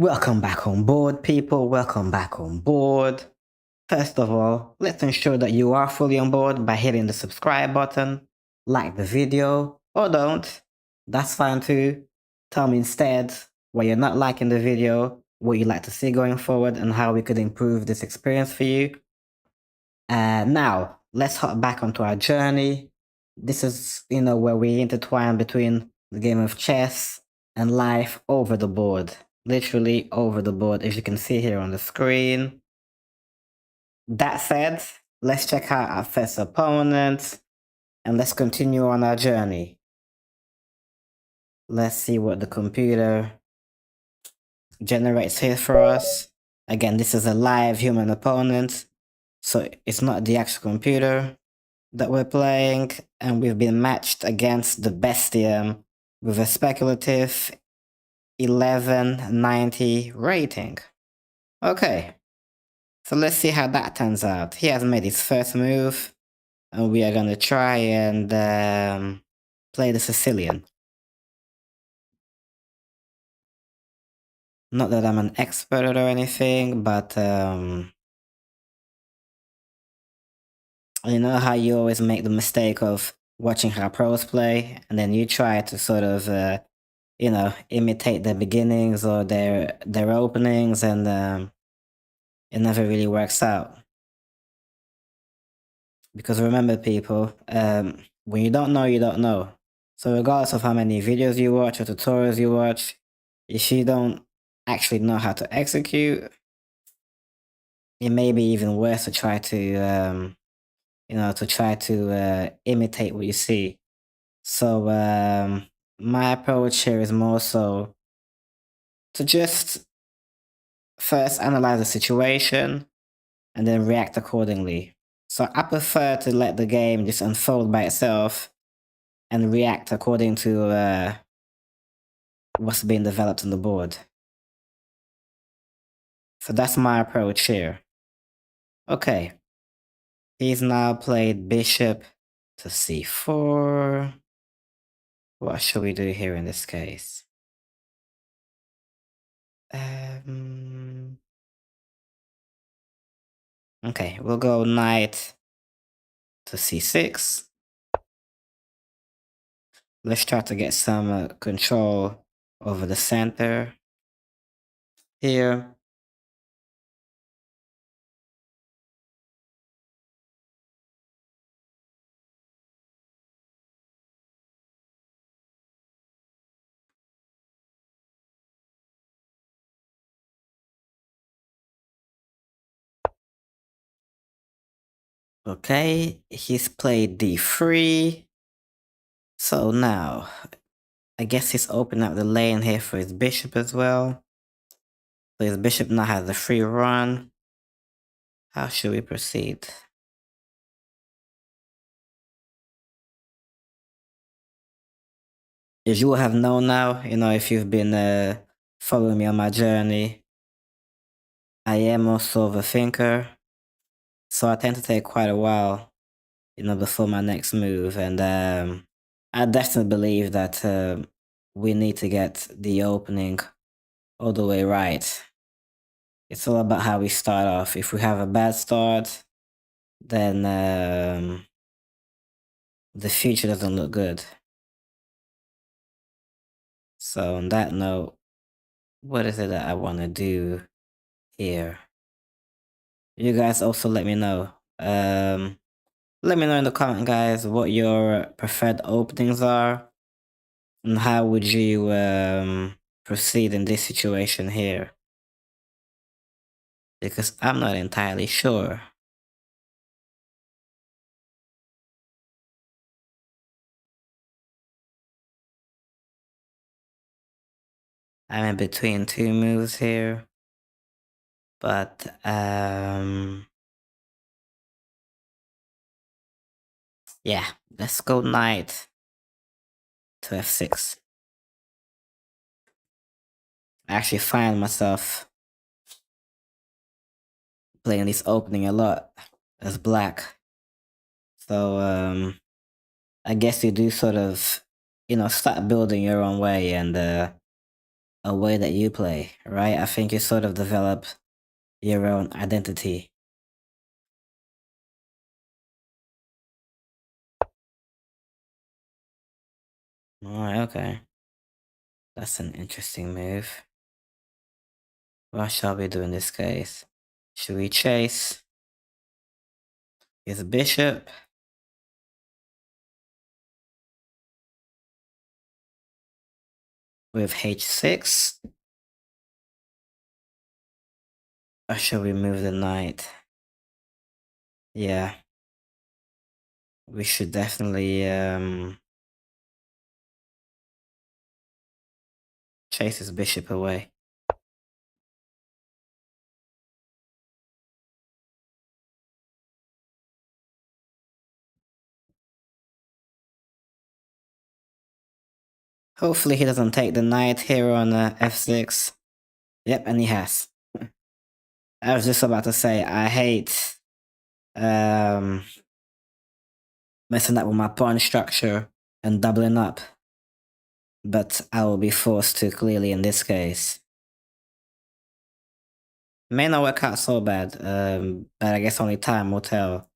Welcome back on board, people. Welcome back on board. First of all, let's ensure that you are fully on board by hitting the subscribe button, like the video, or don't. That's fine too. Tell me instead why you're not liking the video, what you'd like to see going forward, and how we could improve this experience for you. Now, let's hop back onto our journey. This is, where we intertwine between the game of chess and life over the board. Literally over the board, as you can see here on the screen. That said, let's check out our first opponent and let's continue on our journey. Let's see what the computer generates here for us. Again, this is a live human opponent, so it's not the actual computer that we're playing, and we've been matched against the Bestium with a speculative 1190 rating. Okay, so let's see how that turns out. He has made his first move, and we are gonna try and play the Sicilian. Not that I'm an expert or anything, but you know how you always make the mistake of watching how pros play, and then you try to sort of, imitate their beginnings or their openings, and it never really works out. Because remember, people, when you don't know, you don't know. So regardless of how many videos you watch or tutorials you watch, if you don't actually know how to execute, it may be even worse to try to imitate what you see. So my approach here is more so to just first analyze the situation and then react accordingly. So I prefer to let the game just unfold by itself and react according to what's being developed on the board. So that's my approach here. Okay. He's now played bishop to c4. What should we do here in this case? Okay, we'll go knight to c6. Let's try to get some control over the center here. Okay, he's played d3. So now, I guess he's opened up the lane here for his bishop as well. So his bishop now has a free run. How should we proceed? As you will have known now, if you've been following me on my journey, I am also a thinker. So I tend to take quite a while, before my next move. And I definitely believe that we need to get the opening all the way right. It's all about how we start off. If we have a bad start, then the future doesn't look good. So on that note, what is it that I want to do here? You guys also let me know. Let me know in the comment, guys, what your preferred openings are, and how would you proceed in this situation here? Because I'm not entirely sure. I'm in between two moves here. But yeah, let's go knight to f6. I actually find myself playing this opening a lot as black. So I guess you do sort of, start building your own way, and a way that you play, right? I think you sort of develop your own identity. Alright, okay. That's an interesting move. What shall we do in this case? Should we chase his bishop? With h6? Or should we move the knight? Yeah. We should definitely chase his bishop away. Hopefully he doesn't take the knight here on f6. Yep, and he has. I was just about to say, I hate messing up with my pawn structure and doubling up. But I will be forced to, clearly, in this case. May not work out so bad, but I guess only time will tell.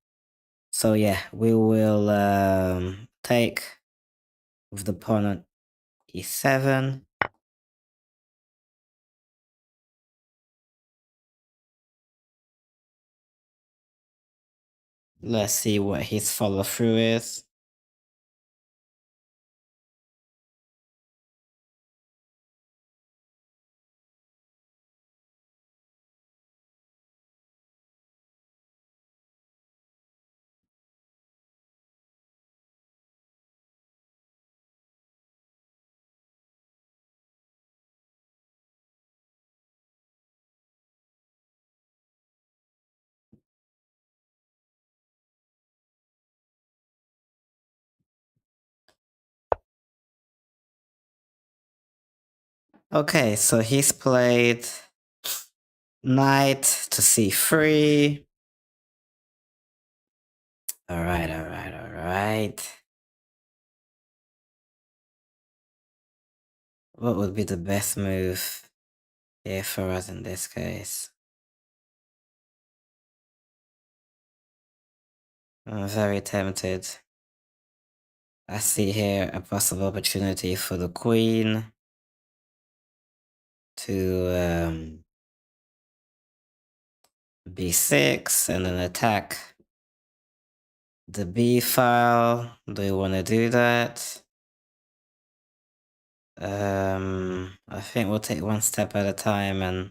So yeah, we will take with the pawn on e7. Let's see what his follow through is. Okay, so he's played knight to c3. Alright, alright, alright. What would be the best move here for us in this case? I'm very tempted. I see here a possible opportunity for the queen to b6 and then attack the b file. Do you want to do that? I think we'll take one step at a time and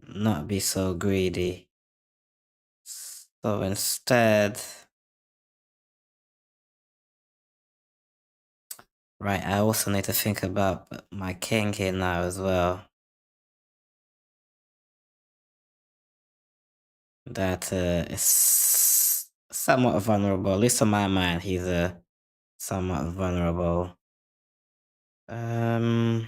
not be so greedy. So instead, right, I also need to think about my king here now as well. That is somewhat vulnerable, at least on my mind, he's somewhat vulnerable. Yeah,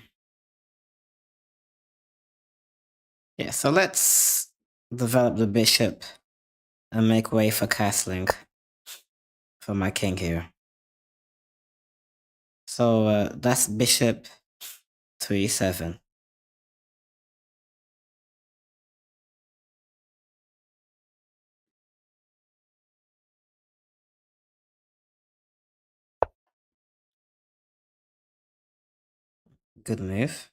so let's develop the bishop and make way for castling for my king here. So that's bishop to e7. Good move.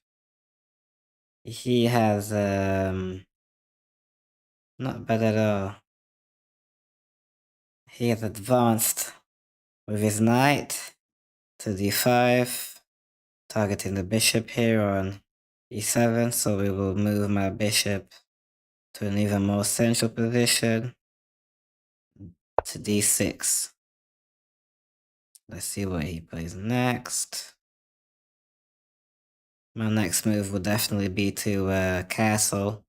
He has not bad at all. He has advanced with his knight to d5, targeting the bishop here on e7, so we will move my bishop to an even more central position to d6. Let's see what he plays next. My next move will definitely be to castle,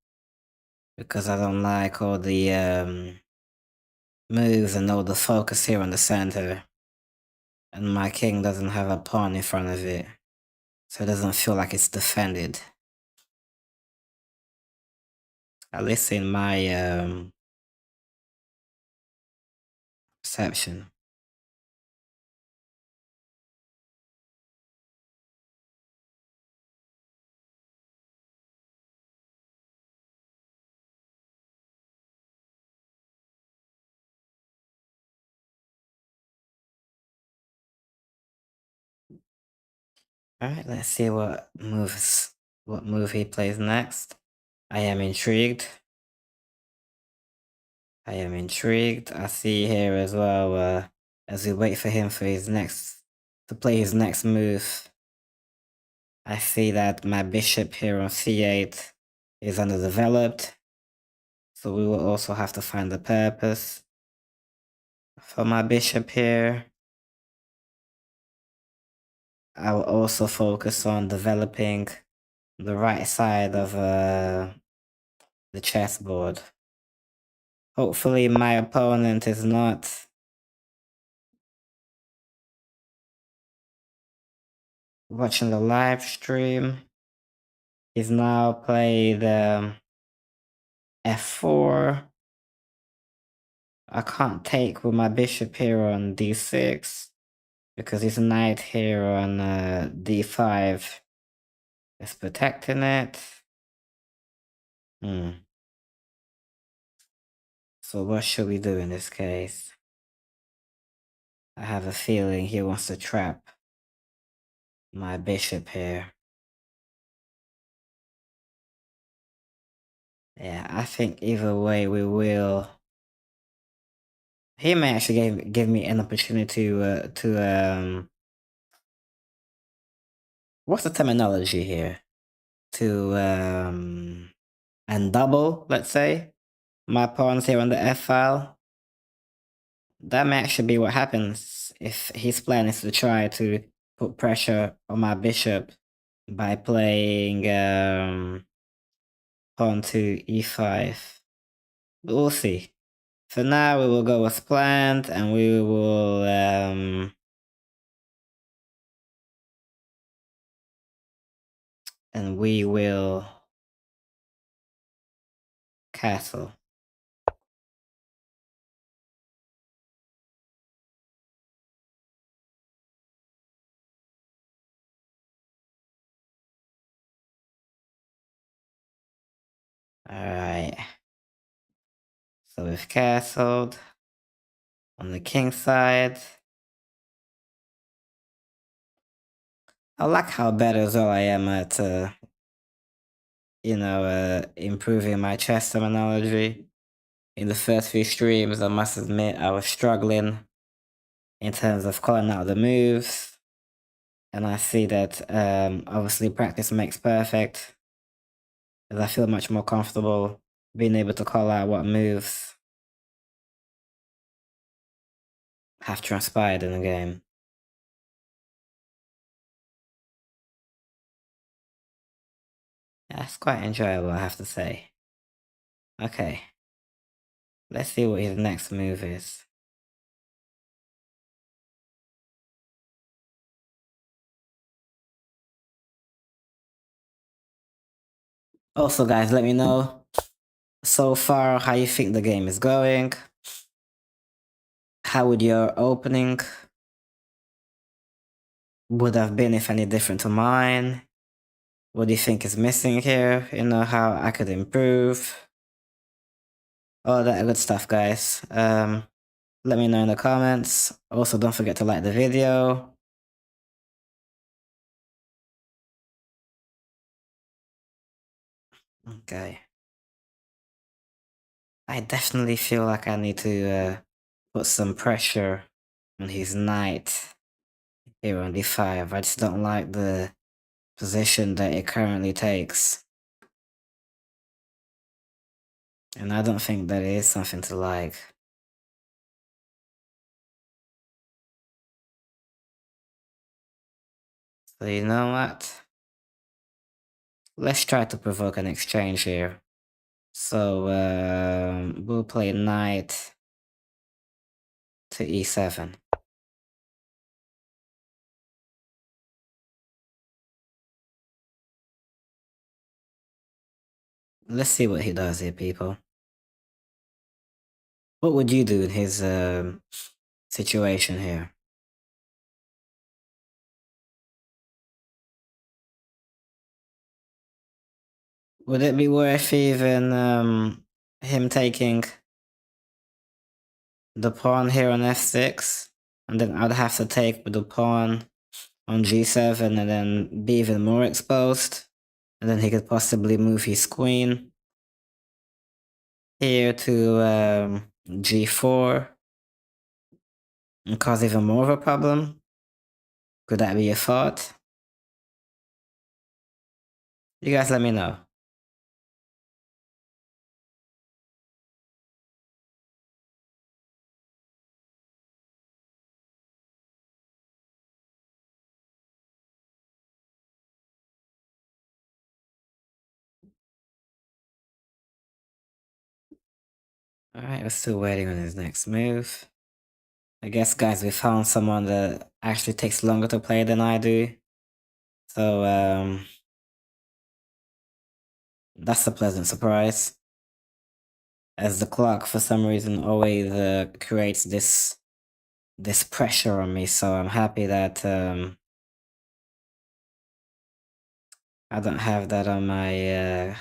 because I don't like all the moves and all the focus here on the center. And my king doesn't have a pawn in front of it, so it doesn't feel like it's defended. At least in my perception. Alright, let's see what move he plays next. I am intrigued. I am intrigued. I see here as well, as we wait for him to play his next move. I see that my bishop here on c8 is underdeveloped. So we will also have to find the purpose for my bishop here. I will also focus on developing the right side of the chessboard. Hopefully my opponent is not watching the live stream. He's now played f4. I can't take with my bishop here on d6 because his knight here on d5 is protecting it. So what should we do in this case? I have a feeling he wants to trap my bishop here. Yeah, I think either way we will. He may actually give me an opportunity to what's the terminology here? To undouble, let's say, my pawns here on the f file. That may actually be what happens if his plan is to try to put pressure on my bishop by playing pawn to e5. But we'll see. For now, we will go as planned, and we will castle. Alright. So we've castled on the king side. I like how better as well I am at, improving my chess terminology. In the first few streams, I must admit, I was struggling in terms of calling out the moves. And I see that, obviously practice makes perfect. As I feel much more comfortable being able to call out what moves have transpired in the game. That's quite enjoyable, I have to say. Okay. Let's see what his next move is. Also, guys, let me know so far how you think the game is going. How would your opening would have been if any different to mine? What do you think is missing here? You know, how I could improve? All that good stuff, guys. Let me know in the comments. Also, don't forget to like the video. Okay. I definitely feel like I need to put some pressure on his knight here on d5. I just don't like the position that it currently takes. And I don't think that it is something to like. So you know what? Let's try to provoke an exchange here. So we'll play knight to e7. Let's see what he does here, people. What would you do in his situation here? Would it be worth even him taking the pawn here on f6? And then I'd have to take with the pawn on g7 and then be even more exposed. And then he could possibly move his queen here to g4 and cause even more of a problem. Could that be a thought? You guys let me know. Alright, we're still waiting on his next move. I guess, guys, we found someone that actually takes longer to play than I do. So, that's a pleasant surprise. As the clock, for some reason, always creates this pressure on me. So I'm happy that I don't have that on my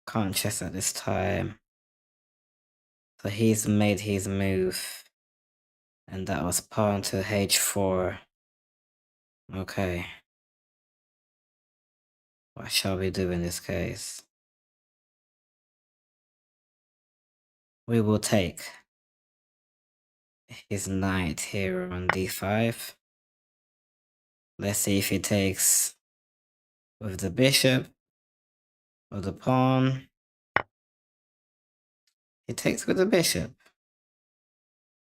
conscious at this time. So he's made his move, and that was pawn to h4. Okay. What shall we do in this case? We will take his knight here on d5. Let's see if he takes with the bishop or the pawn. He takes with the bishop.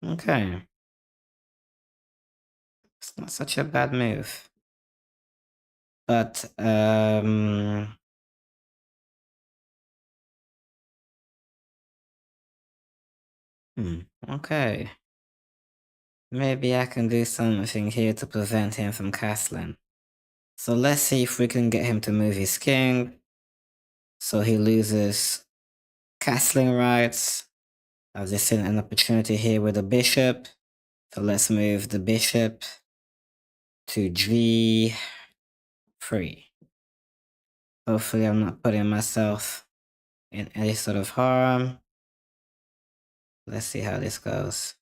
Okay. It's not such a bad move. But, okay. Maybe I can do something here to prevent him from castling. So let's see if we can get him to move his king. So he loses castling rights. I've just seen an opportunity here with the bishop. So let's move the bishop to g3. Hopefully I'm not putting myself in any sort of harm. Let's see how this goes.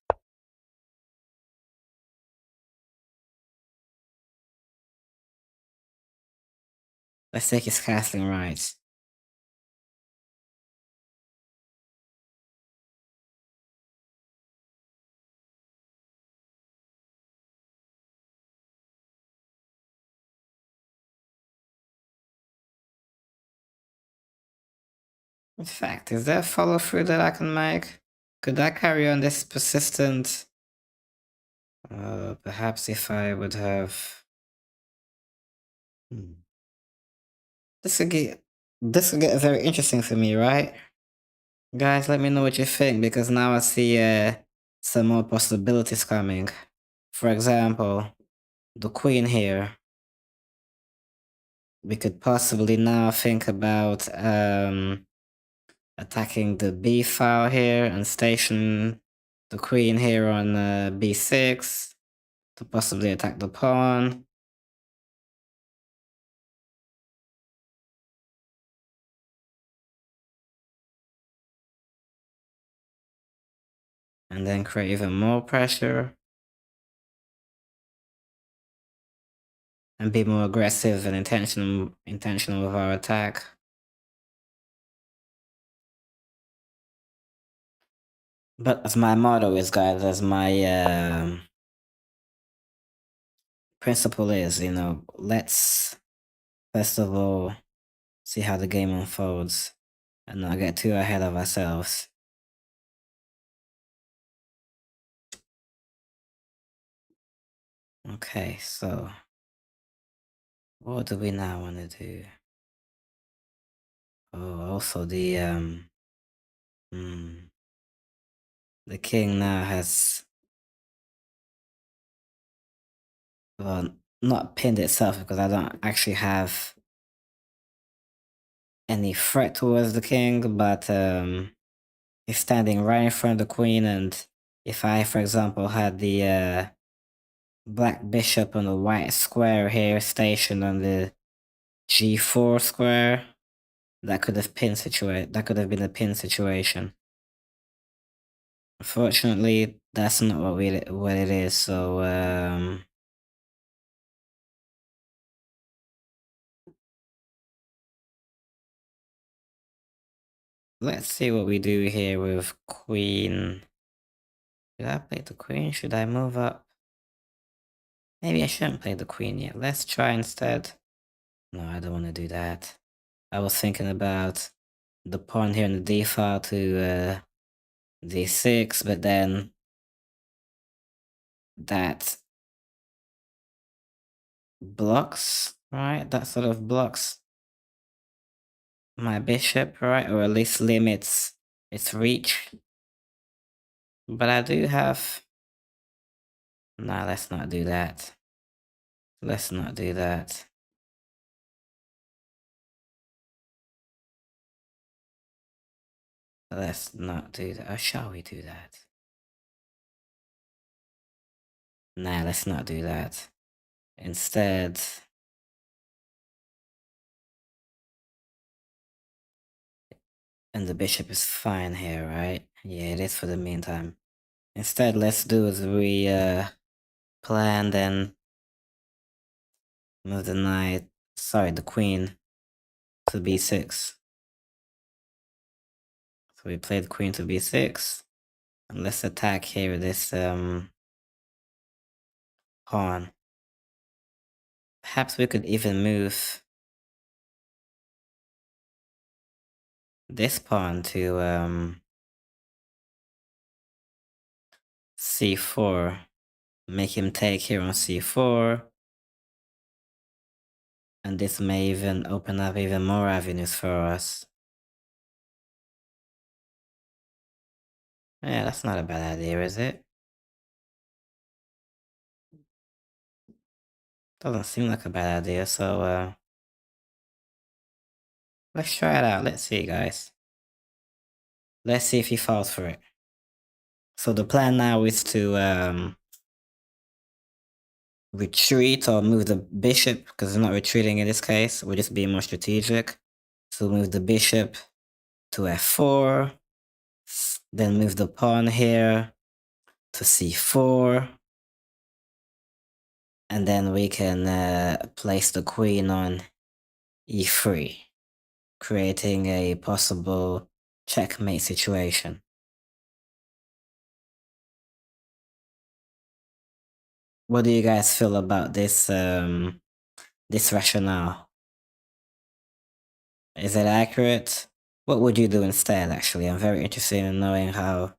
Let's take his castling rights. In fact, is there a follow through that I can make? Could I carry on this persistent? Perhaps if I would have. This could get very interesting for me, right? Guys, let me know what you think because now I see some more possibilities coming. For example, the queen here. We could possibly now think about attacking the b file here and station the queen here on b6 to possibly attack the pawn. And then create even more pressure. And be more aggressive and intentional with our attack. But as my motto is, guys, as my principle is, let's first of all see how the game unfolds and not get too ahead of ourselves. Okay, so what do we now want to do? Oh, also the king now has, well, not pinned itself because I don't actually have any threat towards the king, but he's standing right in front of the queen, and if I, for example, had the black bishop on the white square here stationed on the g4 square, that could have been a pin situation. Unfortunately, that's not what it is, so let's see what we do here with queen. Should I play the queen? Should I move up? Maybe I shouldn't play the queen yet. Let's try instead. No, I don't want to do that. I was thinking about the pawn here in the d file to d6, but then that blocks, right? That sort of blocks my bishop, right? Or at least limits its reach. But I do have... Nah, let's not do that. Let's not do that. Let's not do that. Or shall we do that? Nah, let's not do that. Instead... And the bishop is fine here, right? Yeah, it is for the meantime. Instead, let's do as we planned and move the knight, sorry, the queen to b6. So we played queen to b6. And let's attack here with this pawn. Perhaps we could even move this pawn to c4. Make him take here on c4. And this may even open up even more avenues for us. Yeah, that's not a bad idea, is it? Doesn't seem like a bad idea, so let's try it out. Let's see, guys. Let's see if he falls for it. So the plan now is to retreat or move the bishop, because we're not retreating in this case. We're just being more strategic. So move the bishop to f4, then move the pawn here to c4, and then we can place the queen on e3, creating a possible checkmate situation. What do you guys feel about this this rationale? Is it accurate? What would you do instead, actually? I'm very interested in knowing how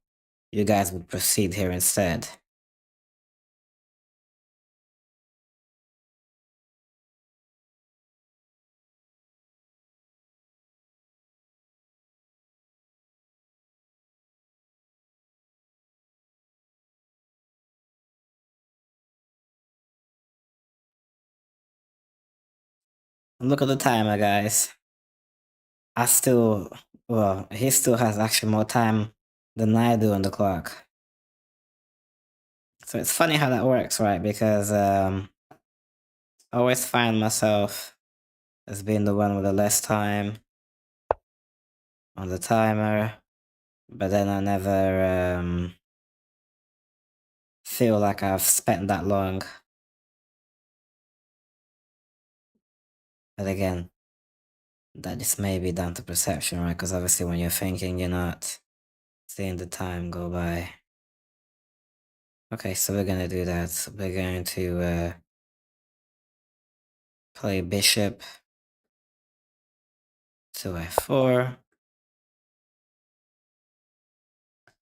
you guys would proceed here instead. Look at the timer, guys. Well, he still has actually more time than I do on the clock. So it's funny how that works, right? Because I always find myself as being the one with the less time on the timer, but then I never feel like I've spent that long. But again, that just may be down to perception, right? Because obviously when you're thinking, you're not seeing the time go by. Okay, so we're gonna do that. We're going to play bishop to f4.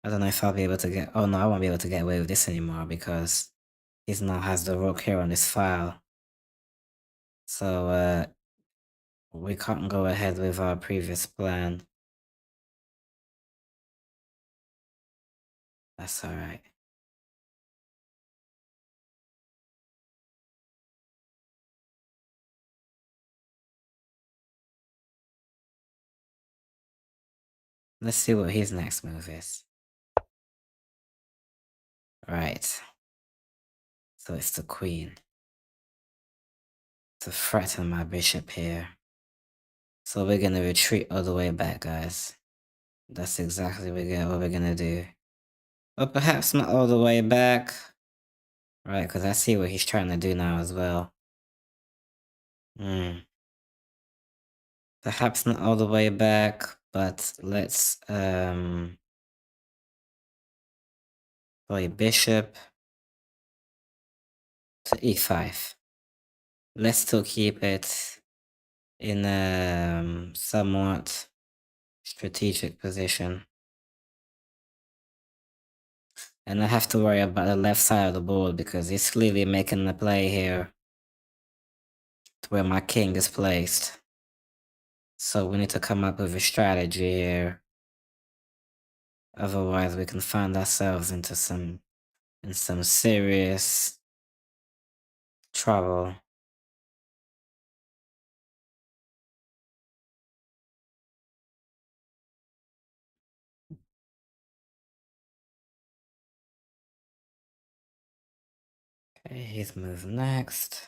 I don't know if I'll be able to get... Oh no, I won't be able to get away with this anymore because he now has the rook here on this file. So we can't go ahead with our previous plan. That's alright. Let's see what his next move is. Right. So it's the queen. To threaten my bishop here. So we're gonna retreat all the way back, guys. That's exactly what we're gonna do. Or perhaps not all the way back. Right, because I see what he's trying to do now as well. Perhaps not all the way back, But let's play bishop to e5. Let's still keep it in a somewhat strategic position. And I have to worry about the left side of the board because he's clearly making the play here to where my king is placed. So we need to come up with a strategy here. Otherwise we can find ourselves into some serious trouble. Okay, he's moved next.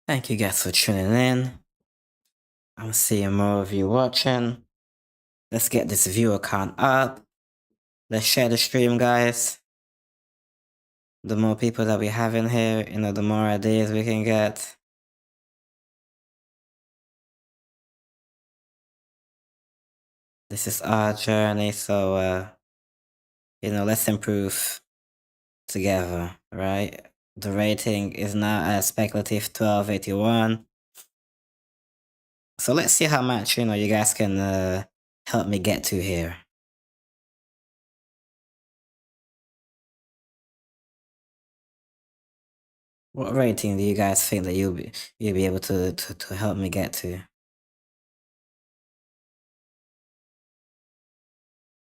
Thank you guys for tuning in. I'm seeing more of you watching. Let's get this viewer count up. Let's share the stream, guys. The more people that we have in here, the more ideas we can get. This is our journey, so let's improve together, right? The rating is now at speculative 1281. So let's see how much, you guys can help me get to here. What rating do you guys think that you'll be able to help me get to?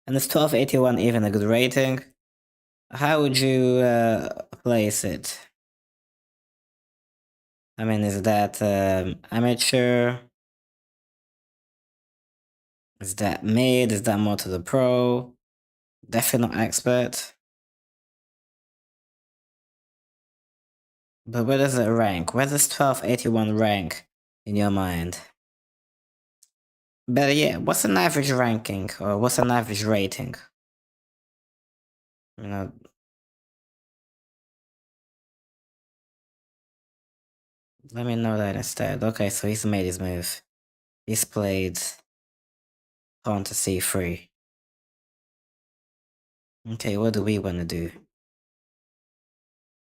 And is 1281 even a good rating? How would you place it? I mean, is that amateur? Is that mid? Is that more to the pro? Definitely not expert. But where does it rank? Where does 1281 rank in your mind? Better yet, what's an average ranking or what's an average rating? Let me know that instead. Okay, so he's made his move. He's played pawn to c3. Okay, what do we want to do?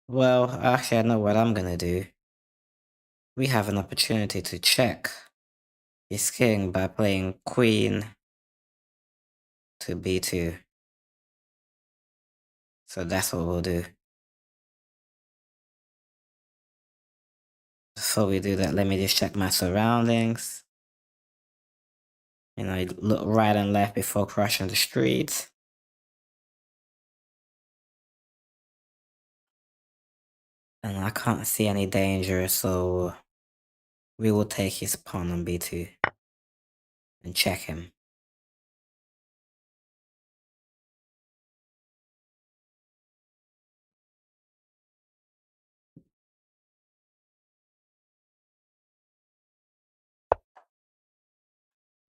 Well, actually, I know what I'm gonna do. We have an opportunity to check his king by playing queen to b2. So that's what we'll do. Before we do that, let me just check my surroundings. Look right and left before crossing the street. And I can't see any danger, so we will take his pawn on b2 and check him.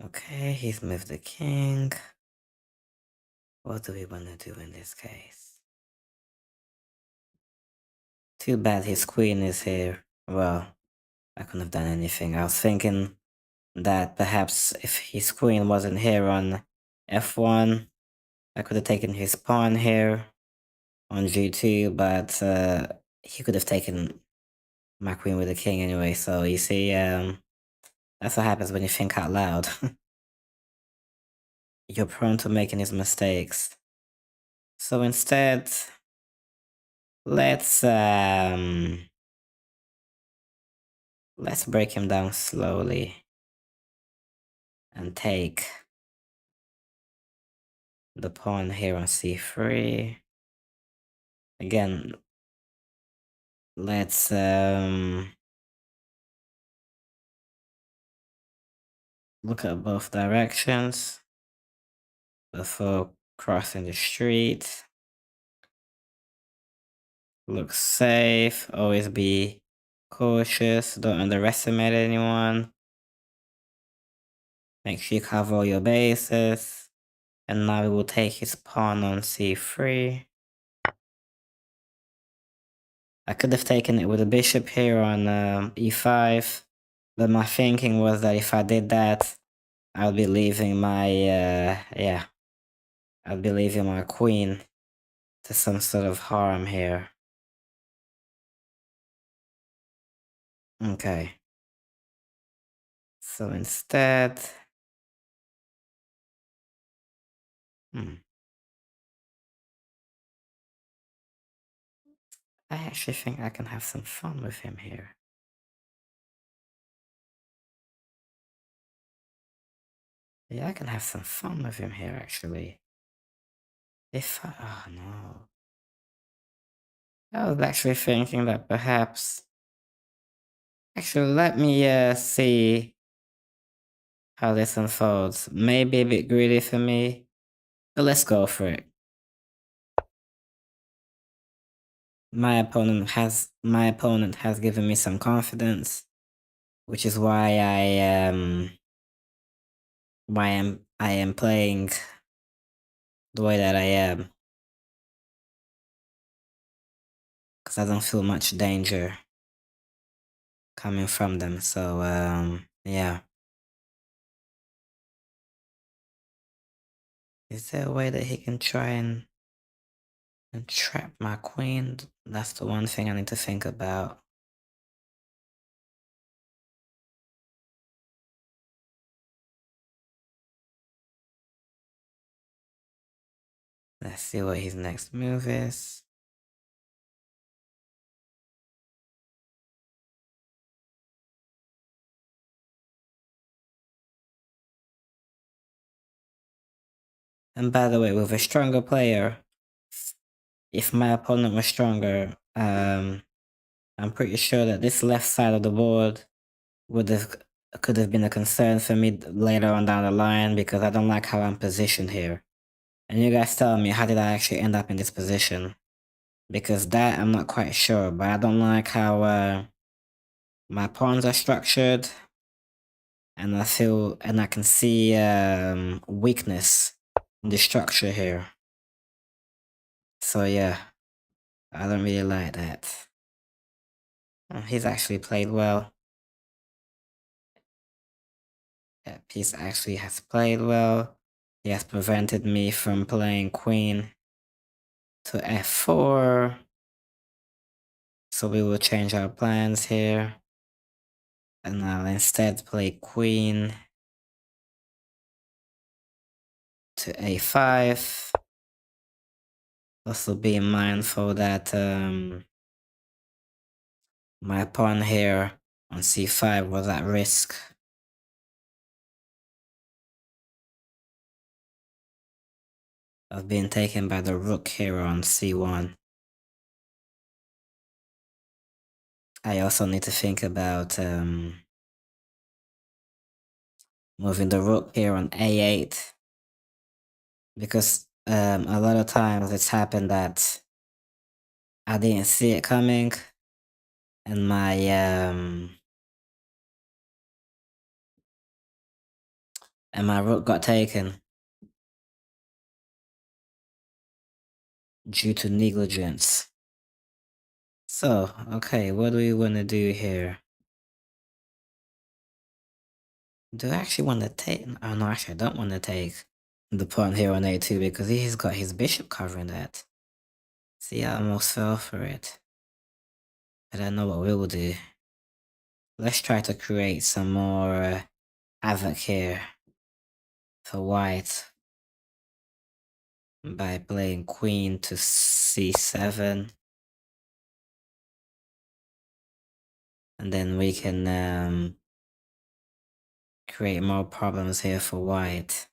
Okay, he's moved the king. What do we want to do in this case? Too bad his queen is here. Well, I couldn't have done anything. I was thinking that perhaps if his queen wasn't here on f1, I could have taken his pawn here on g2, but he could have taken my queen with the king anyway. So you see, that's what happens when you think out loud. You're prone to making his mistakes. So instead, let's break him down slowly. and take the pawn here on c3. Again, let's look at both directions before crossing the street. Look safe, always be cautious, don't underestimate anyone. Make sure you cover all your bases. And now we will take his pawn on c3. I could have taken it with a bishop here on e5, but my thinking was that if I did that, I'll be leaving my, I'll be leaving my queen to some sort of harm here. Okay. So instead, I actually think I can have some fun with him here. Yeah, I can have some fun with him here, actually. Oh no. I was actually thinking that perhaps, actually, let me see how this unfolds. Maybe a bit greedy for me, but let's go for it. My opponent has given me some confidence, which is why I am playing the way that I am, because I don't feel much danger coming from them. So yeah. Is there a way that he can try and trap my queen? That's the one thing I need to think about. Let's see what his next move is. And by the way, with a stronger player, if my opponent was stronger, I'm pretty sure that this left side of the board could have been a concern for me later on down the line, because I don't like how I'm positioned here. And you guys tell me, how did I actually end up in this position? Because that I'm not quite sure, but I don't like how my pawns are structured, and I can see weakness in the structure here. So yeah, I don't really like that. He's actually played well. Yeah, piece actually has played well. He has prevented me from playing queen to f4. So we will change our plans here. And I'll instead play queen to a5. Also being mindful that my pawn here on c5 was at risk of being taken by the rook here on c1. I also need to think about moving the rook here on a8, because a lot of times it's happened that I didn't see it coming, and my rook got taken due to negligence. So, okay, what do we want to do here? Do I actually want to take? Oh no, actually I don't want to take the pawn here on a2, because he's got his bishop covering that. See, I almost fell for it. But I know what we will do. Let's try to create some more havoc here for white by playing queen to c7. And then we can create more problems here for white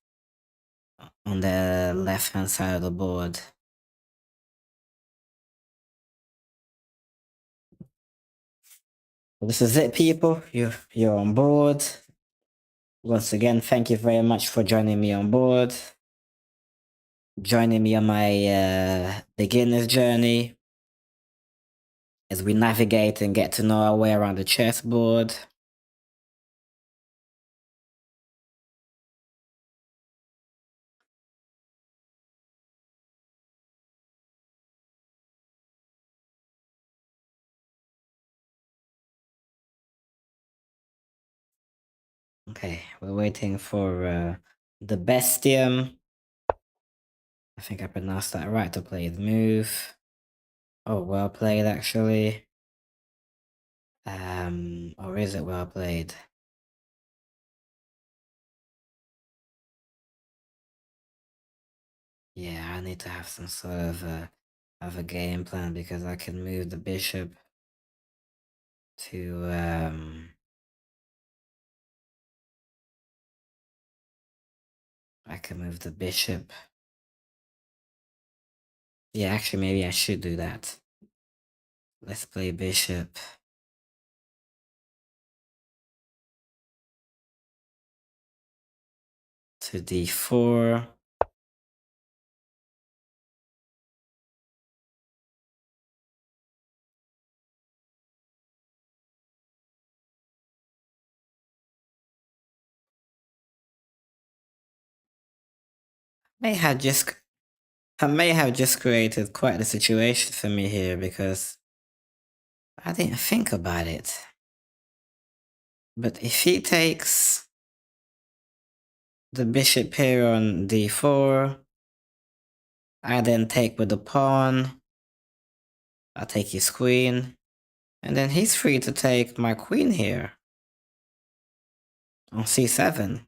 on the left hand side of the board. Well, this is it, people. You're on board. Once again, thank you very much for joining me on board, joining me on my beginner's journey as we navigate and get to know our way around the chessboard. Okay, we're waiting for the bestium. I think I pronounced that right, to play the move. Oh, well played, actually. Or is it well played? Yeah, I need to have some sort of a game plan, because I can move the bishop to I can move the bishop. Yeah, actually, maybe I should do that. Let's play bishop to d4. May have just I may have just created quite the situation for me here, because I didn't think about it. But if he takes the bishop here on d4, I then take with the pawn. I'll take his queen. And then he's free to take my queen here on c7.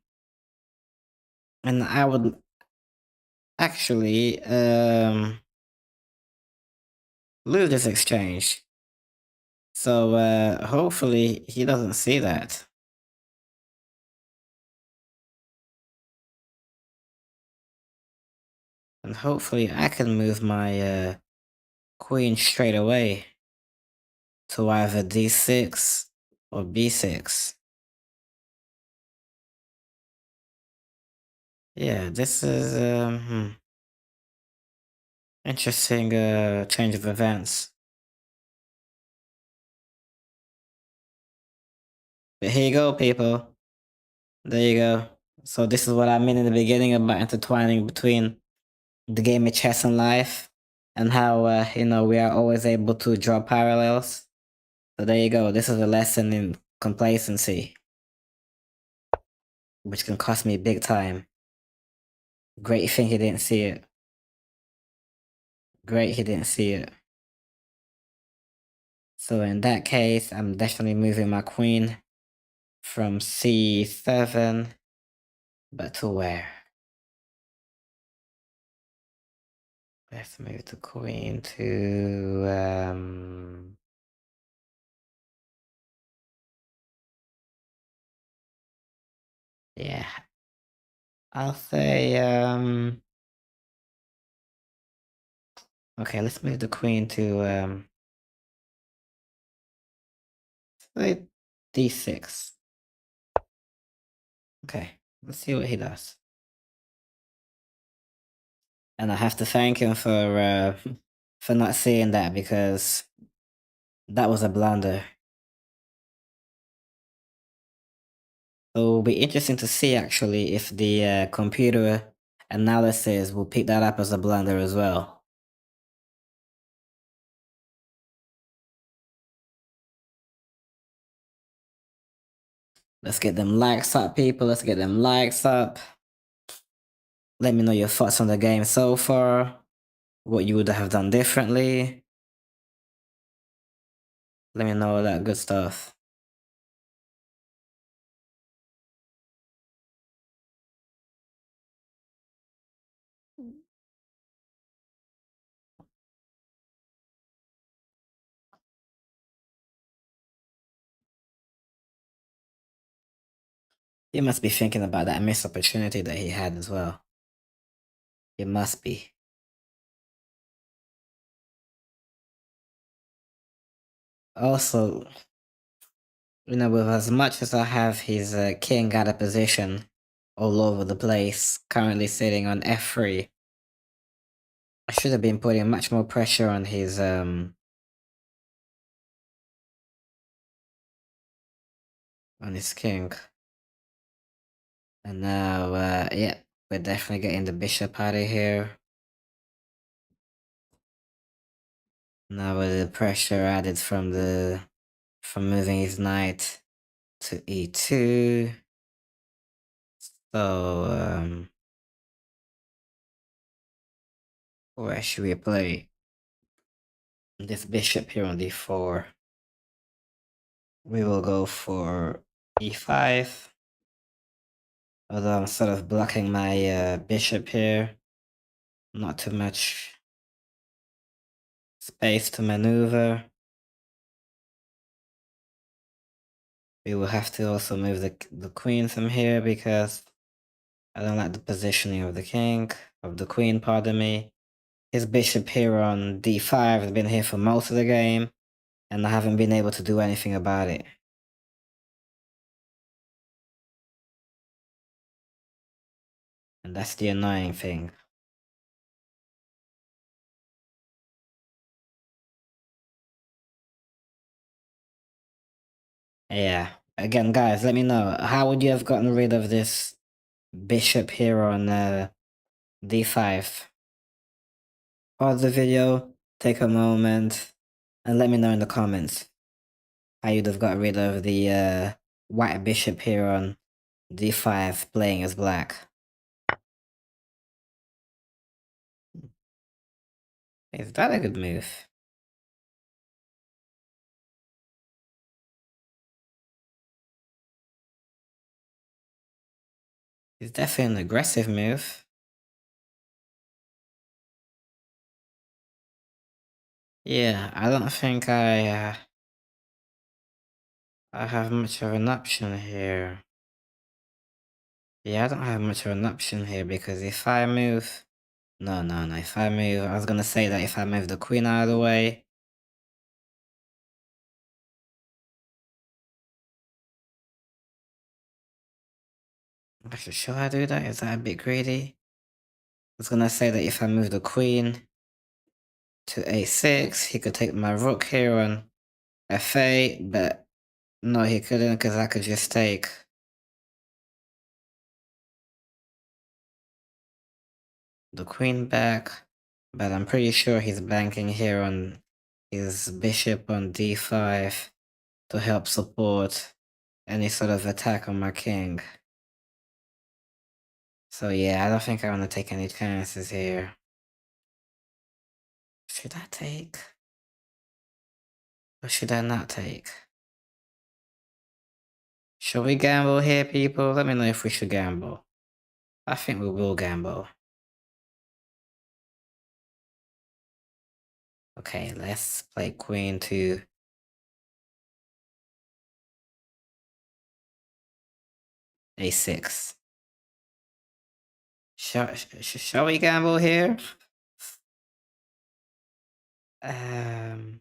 And I would actually lose this exchange. So hopefully he doesn't see that. And hopefully I can move my queen straight away to either d6 or b6. Yeah, this is interesting change of events. But here you go, people. There you go. So this is what I mean in the beginning about intertwining between the game of chess and life, and how we are always able to draw parallels. So there you go. This is a lesson in complacency, which can cost me big time. Great thing he didn't see it. Great he didn't see it. So in that case, I'm definitely moving my queen from c7, but to where? Let's move the queen to yeah. I'll say okay, let's move the queen to say d6. Okay, let's see what he does. And I have to thank him for not seeing that, because that was a blunder. So it'll be interesting to see, actually, if the computer analysis will pick that up as a blunder as well. Let's get them likes up, people. Let's get them likes up. Let me know your thoughts on the game so far. What you would have done differently. Let me know all that good stuff. He must be thinking about that missed opportunity that he had as well. He must be. Also, with as much as I have his king out of position all over the place, currently sitting on f3, I should have been putting much more pressure on his king. And now, yeah, we're definitely getting the bishop out of here. Now with the pressure added from moving his knight to e2. So, where should we play? This bishop here on d4. We will go for e5. Although I'm sort of blocking my bishop here. Not too much space to maneuver. We will have to also move the queen from here because I don't like the positioning of the king, of the queen, pardon me. His bishop here on d5 has been here for most of the game, and I haven't been able to do anything about it. And that's the annoying thing. Yeah. Again, guys, let me know. How would you have gotten rid of this bishop here on d5? Pause the video, take a moment, and let me know in the comments how you'd have got rid of the white bishop here on d5 playing as black. Is that a good move? It's definitely an aggressive move. Yeah, I don't think I have much of an option here. Yeah, I don't have much of an option here because if I move... No, if I move... I was gonna say that if I move the queen out of the way... Actually, should I do that? Is that a bit greedy? I was gonna say that if I move the queen to a6, he could take my rook here on f8, but no, he couldn't because I could just take the queen back. But I'm pretty sure he's banking here on his bishop on d5 to help support any sort of attack on my king. So yeah, I don't think I want to take any chances here. Should I take? Or should I not take? Should we gamble here, people? Let me know if we should gamble. I think we will gamble. Okay, let's play queen to a6. Shall we gamble here? Um,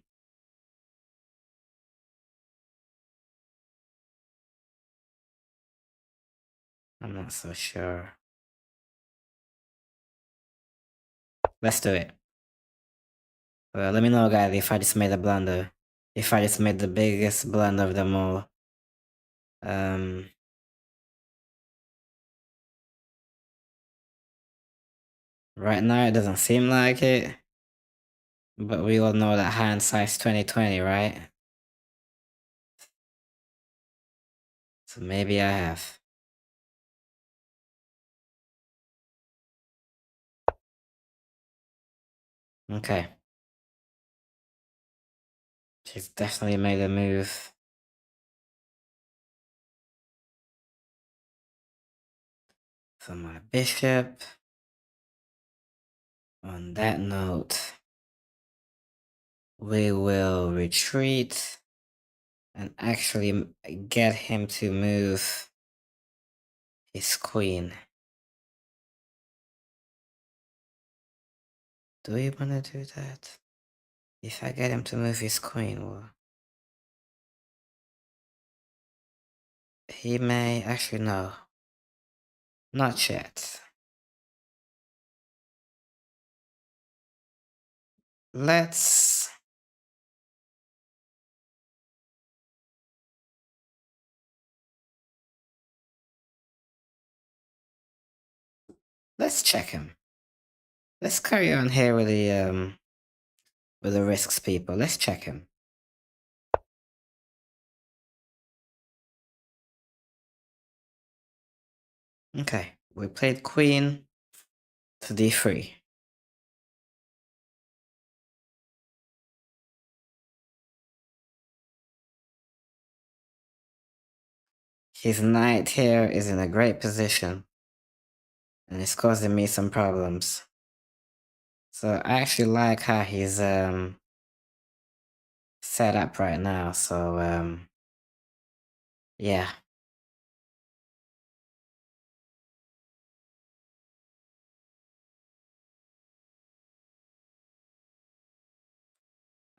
I'm not so sure. Let's do it. Well, let me know, guys, if I just made a blunder. If I just made the biggest blunder of them all. Right now it doesn't seem like it. But we all know that hindsight's 2020, right? So maybe I have. Okay. She's definitely made a move. For my bishop. On that note, we will retreat and actually get him to move his queen. Do we want to do that? If I get him to move his queen, well, he may actually no, not yet. Let's check him. Let's carry on here with the risks, people. Let's check him. Okay, we played queen to d3. His knight here is in a great position, and it's causing me some problems. So I actually like how he's set up right now. So yeah.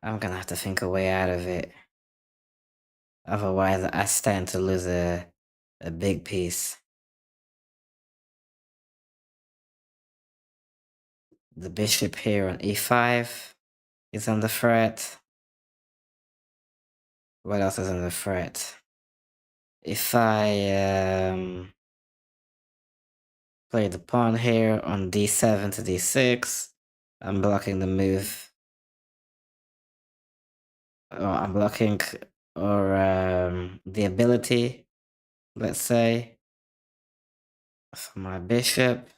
I'm gonna have to think a way out of it. Otherwise, I stand to lose a big piece. The bishop here on e5 is on the threat. What else is on the threat? If I play the pawn here on d7 to d6, I'm blocking the move. Or I'm blocking the ability, let's say, for my bishop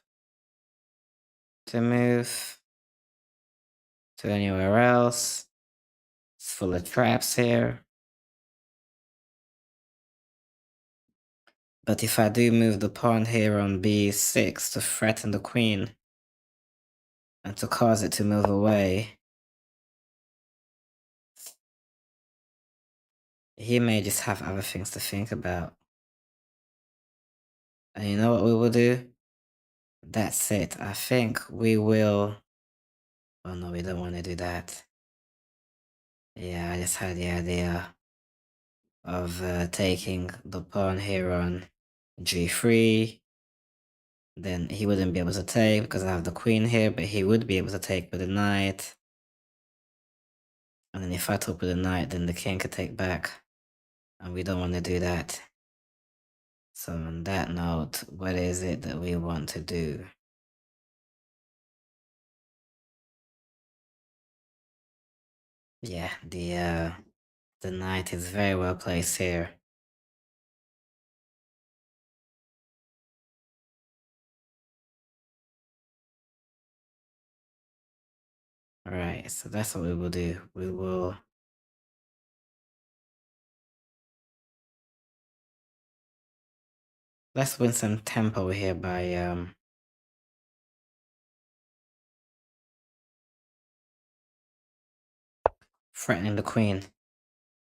to move to anywhere else. It's full of traps here. But if I do move the pawn here on b6 to threaten the queen and to cause it to move away, he may just have other things to think about. And you know what we will do? That's it. I think we will... Oh no, we don't want to do that. Yeah, I just had the idea of taking the pawn here on g3. Then he wouldn't be able to take because I have the queen here, but he would be able to take with the knight. And then if I took with the knight, then the king could take back. And we don't want to do that. So on that note, what is it that we want to do? Yeah, the knight is very well placed here. Alright, so that's what we will do. We will... Let's win some tempo here by threatening the queen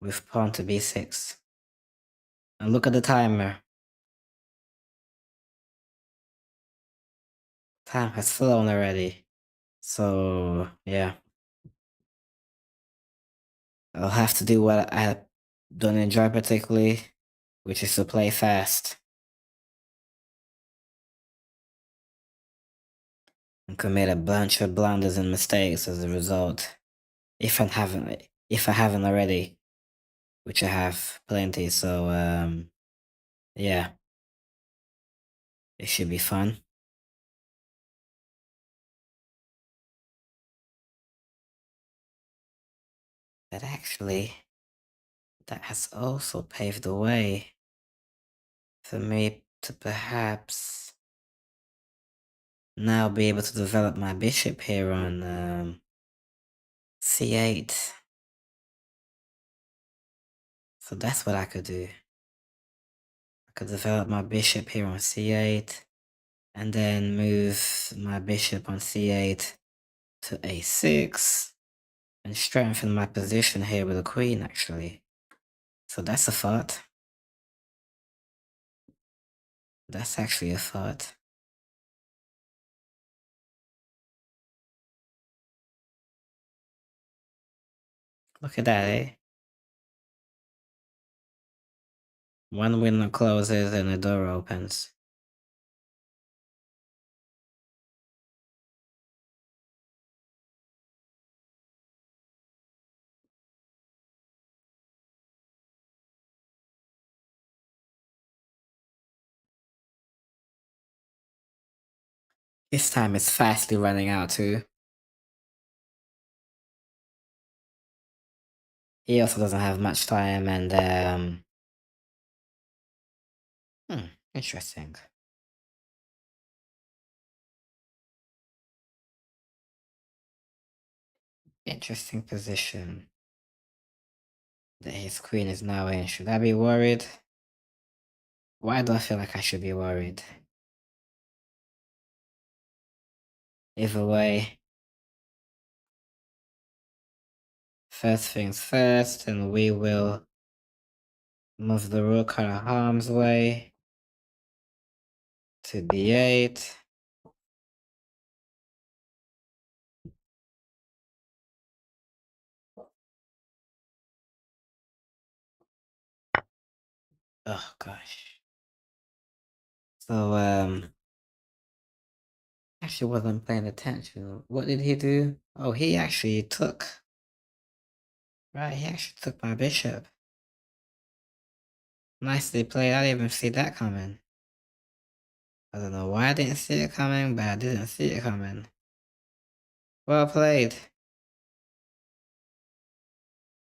with pawn to b6. And look at the timer. Time has flown already. So, yeah. I'll have to do what I don't enjoy particularly, which is to play fast. And commit a bunch of blunders and mistakes as a result. If I haven't already, which I have plenty, so yeah. It should be fun. But actually, that has also paved the way for me to perhaps now be able to develop my bishop here on c8. So that's what I could do. I could develop my bishop here on c8 and then move my bishop on c8 to a6 and strengthen my position here with the queen, actually. So that's a thought. That's actually a thought. Look at that, eh? One window closes and the door opens. His time is fastly running out too. He also doesn't have much time and interesting. Interesting position that his queen is now in. Should I be worried? Why do I feel like I should be worried? Either way, first things first, and we will move the rook out of harm's way to d8. Oh gosh. So actually wasn't paying attention. What did he do? Oh, he actually took. Right, he actually took my bishop. Nicely played. I didn't even see that coming. I don't know why I didn't see it coming, but I didn't see it coming. Well played.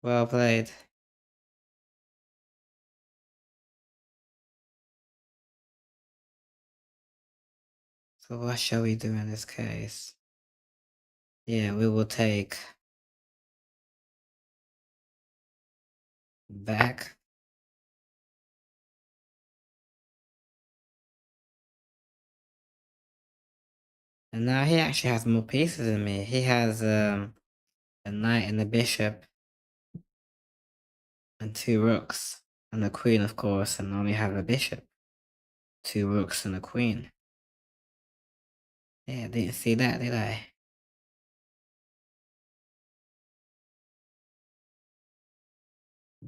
Well played. So what shall we do in this case? Yeah, we will take back. And now he actually has more pieces than me. He has a knight and a bishop and two rooks and a queen, of course, and I only have a bishop, two rooks and a queen. Yeah, didn't see that, did I?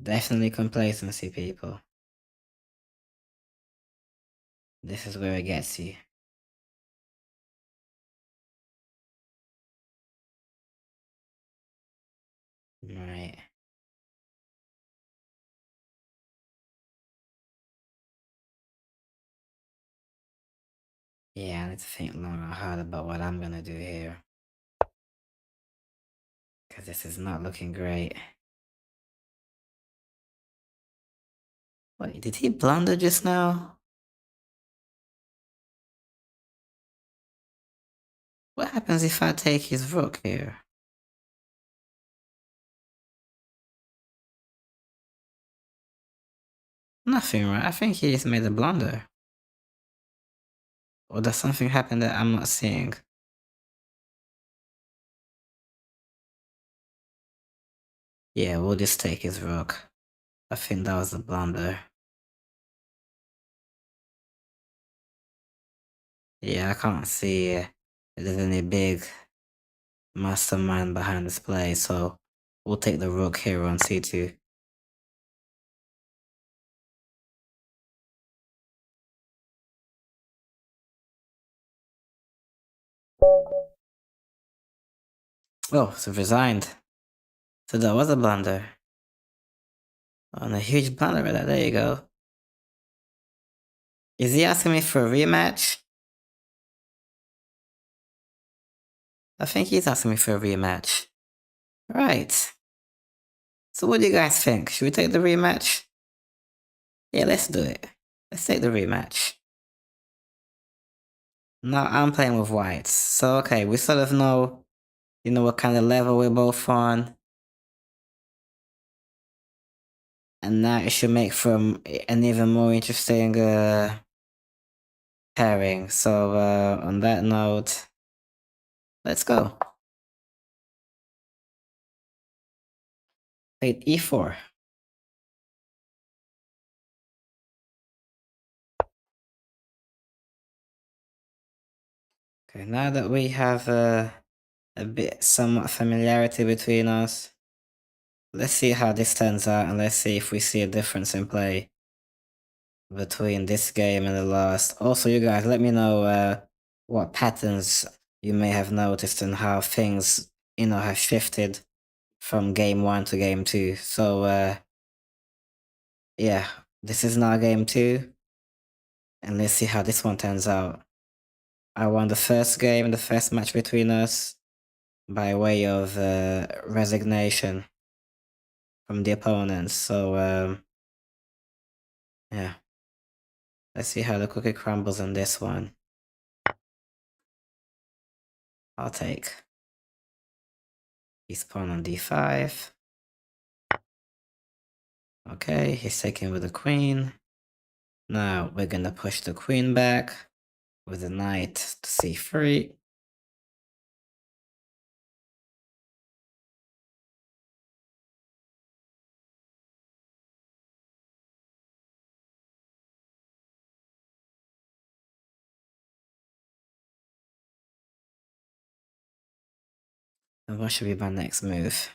Definitely complacency, people. This is where it gets you. Right. Yeah, I need to think long and hard about what I'm gonna do here. Because this is not looking great. Wait, did he blunder just now? What happens if I take his rook here? Nothing, right? I think he just made a blunder. Or does something happen that I'm not seeing? Yeah, we'll just take his rook. I think that was a blunder. Yeah, I can't see if there's any big mastermind behind this play, so we'll take the rook here on c2. Oh, so resigned. So that was a blunder. On a huge blunder right there. There you go. Is he asking me for a rematch? I think he's asking me for a rematch. Right. So what do you guys think? Should we take the rematch? Yeah, let's do it. Let's take the rematch. Now I'm playing with whites. So okay, we sort of know, what kind of level we're both on. And now it should make for an even more interesting pairing. So on that note, let's go. Played e4. Okay, now that we have a bit somewhat familiarity between us, let's see how this turns out and let's see if we see a difference in play between this game and the last. Also, you guys, let me know what patterns you may have noticed and how things, have shifted from game 1 to game 2. So, yeah, this is now game 2, and let's see how this one turns out. I won the first game, the first match between us, by way of resignation from the opponents. So, yeah, let's see how the cookie crumbles in this one. I'll take his pawn on d5. Okay, he's taking with the queen. Now we're gonna push the queen back with the knight to c3. And what should be my next move?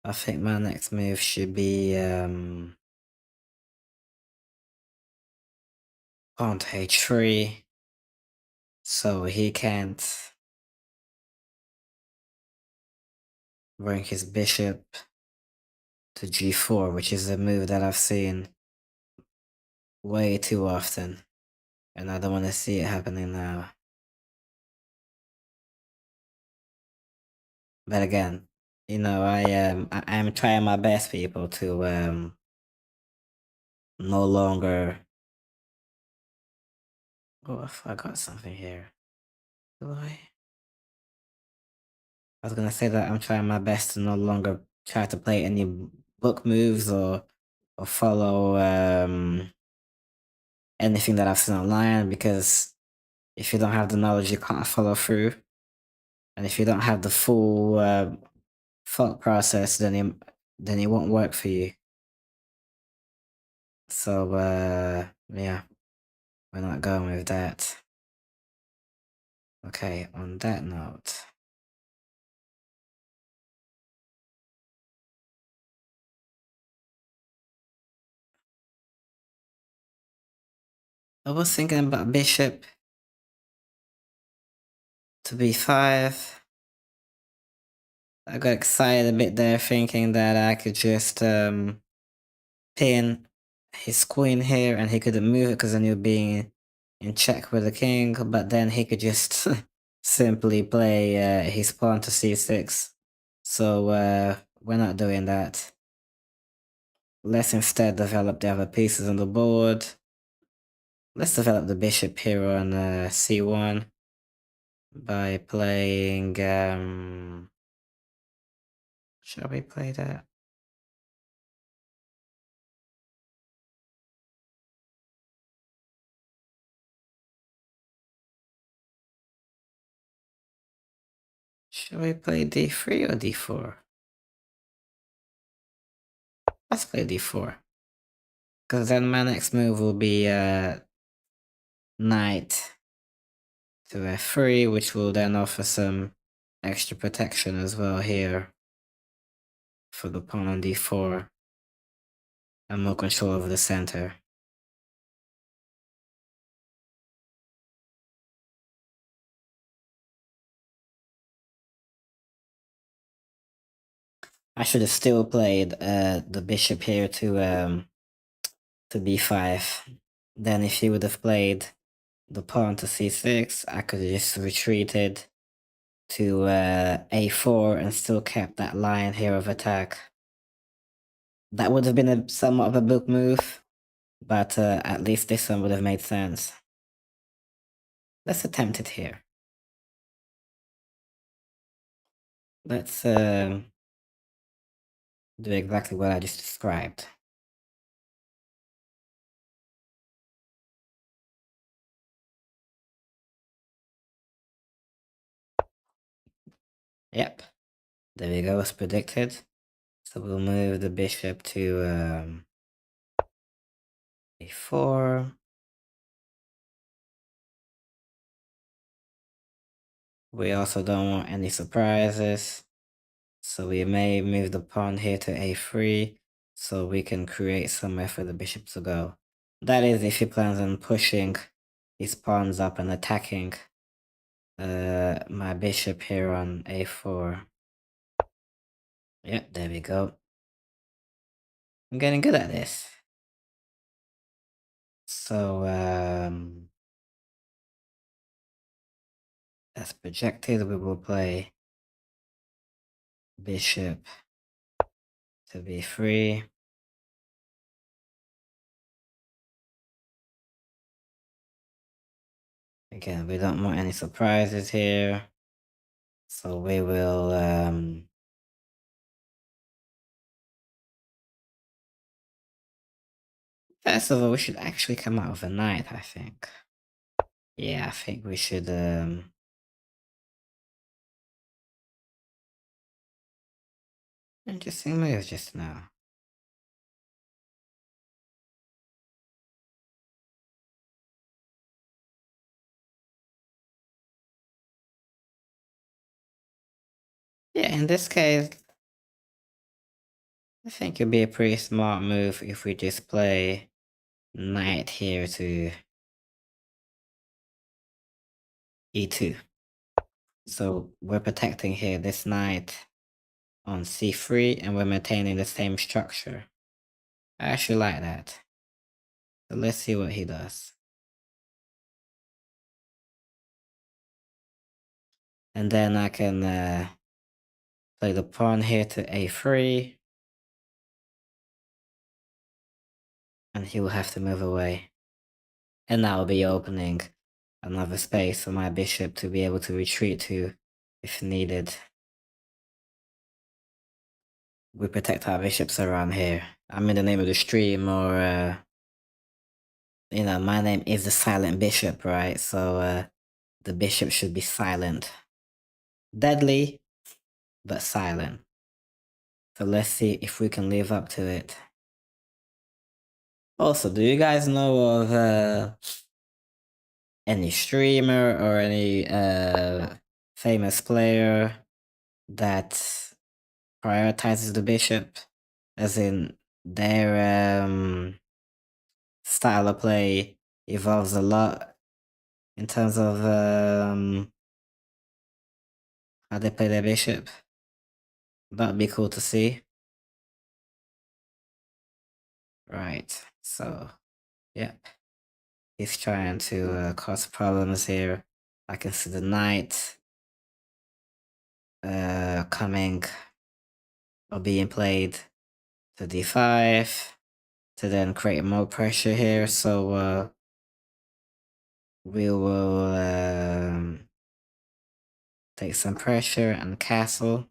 I think my next move should be pawn to h3, so he can't bring his bishop to g4, which is a move that I've seen way too often, and I don't want to see it happening now. But again, I'm trying my best, people, to no longer. Oh, if I got something here, do I? I was gonna say that I'm trying my best to no longer try to play any book moves or follow anything that I've seen online, because if you don't have the knowledge, you can't follow through, and if you don't have the full thought process, then it won't work for you. So yeah, we're not going with that. Okay, on that note, I was thinking about bishop to b5. I got excited a bit there, thinking that I could just pin his queen here and he couldn't move it because then he'd be in check with the king, but then he could just simply play his pawn to c6. So we're not doing that. Let's instead develop the other pieces on the board. Let's develop the bishop here on c1 by playing. Shall we play that? Shall we play d3 or d4? Let's play d4. Because then my next move will be knight to f3, which will then offer some extra protection as well here for the pawn on d4 and more control over the center. I should have still played the bishop here to b5. Then if he would have played the pawn to c6, I could have just retreated to a4 and still kept that line here of attack. That would have been a somewhat of a book move, but at least this one would have made sense. Let's attempt it here. Let's do exactly what I just described. Yep, there we go, as predicted. So we'll move the bishop to a4. We also don't want any surprises, so we may move the pawn here to a3 so we can create somewhere for the bishop to go. That is if he plans on pushing his pawns up and attacking my bishop here on a4. Yep, there we go. I'm getting good at this. So, as projected, we will play bishop to b3. Again, we don't want any surprises here. So we will, first of all, we should actually come out with a knight, I think. Yeah, I think we should, interesting move just now. Yeah, in this case, I think it'd be a pretty smart move if we just play knight here to e2. So we're protecting here this knight on c3 and we're maintaining the same structure. I actually like that. So let's see what he does. And then I can play the pawn here to a3. And he will have to move away. And that will be opening another space for my bishop to be able to retreat to if needed. We protect our bishops around here. I'm in the name of the stream, or you know, my name is the silent bishop, right? So the bishop should be silent. Deadly, but silent. So let's see if we can live up to it. Also, do you guys know of any streamer or any famous player that prioritizes the bishop? As in, their style of play evolves a lot in terms of how they play their bishop. That'd be cool to see. Right, so, yep. He's trying to cause problems here. I can see the knight coming or being played to d5 to then create more pressure here. So we will take some pressure and castle.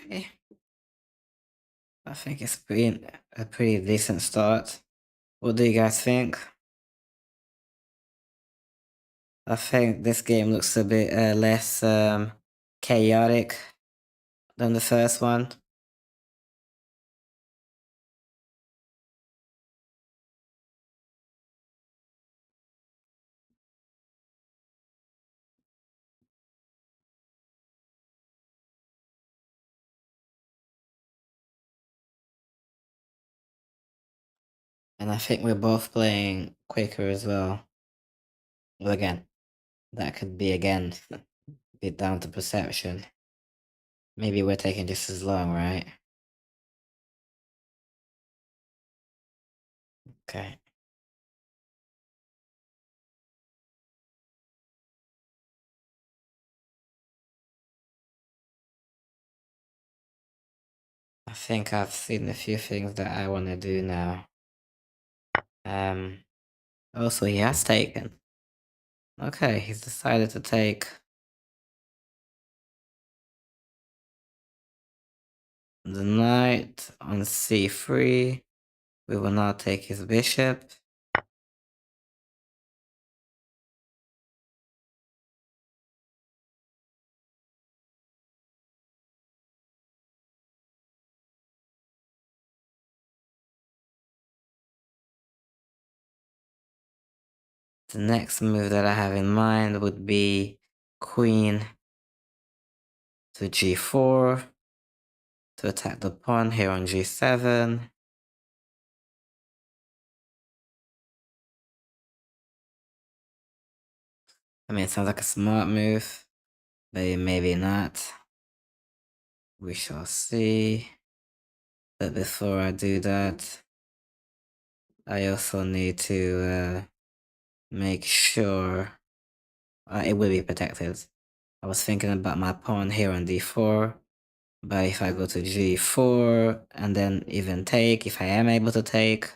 Okay. I think it's been a pretty decent start. What do you guys think? I think this game looks a bit less chaotic than the first one. And I think we're both playing quicker as well. Well, again, that could be again a bit down to perception. Maybe we're taking just as long, right? Okay. I think I've seen a few things that I want to do now. Also he has taken. Okay, he's decided to take the knight on c3. We will now take his bishop. The next move that I have in mind would be queen to g4 to attack the pawn here on g7. I mean, it sounds like a smart move, but maybe not. We shall see. But before I do that, I also need to make sure it will be protected. I was thinking about my pawn here on d4, but if I go to g4 and then even take, if I am able to take,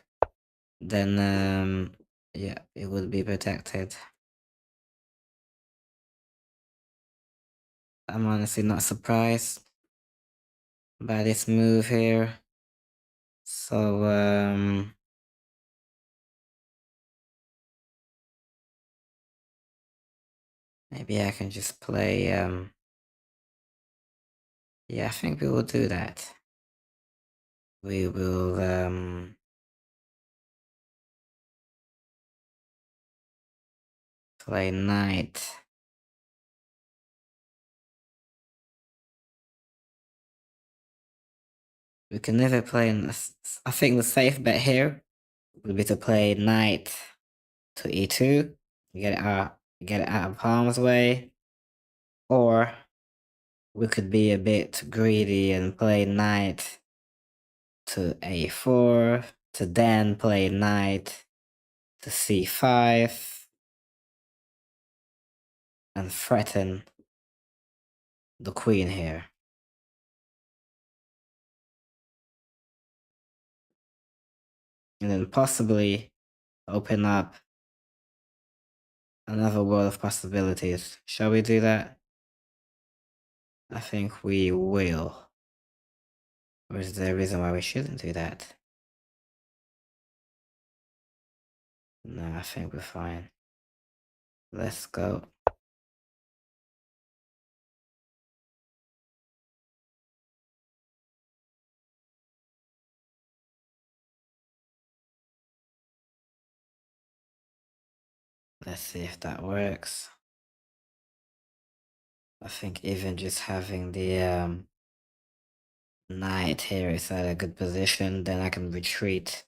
then yeah, it would be protected. I'm honestly not surprised by this move here. So maybe I can just play yeah, I think we will do that. We will play knight. We can never play I think the safe bet here would be to play knight to e2, get it out of harm's way, or we could be a bit greedy and play knight to a4 to then play knight to c5 and threaten the queen here. And then possibly open up another world of possibilities. Shall we do that? I think we will. Or is there a reason why we shouldn't do that? No, I think we're fine. Let's go. Let's see if that works. I think even just having the knight here is at a good position, then I can retreat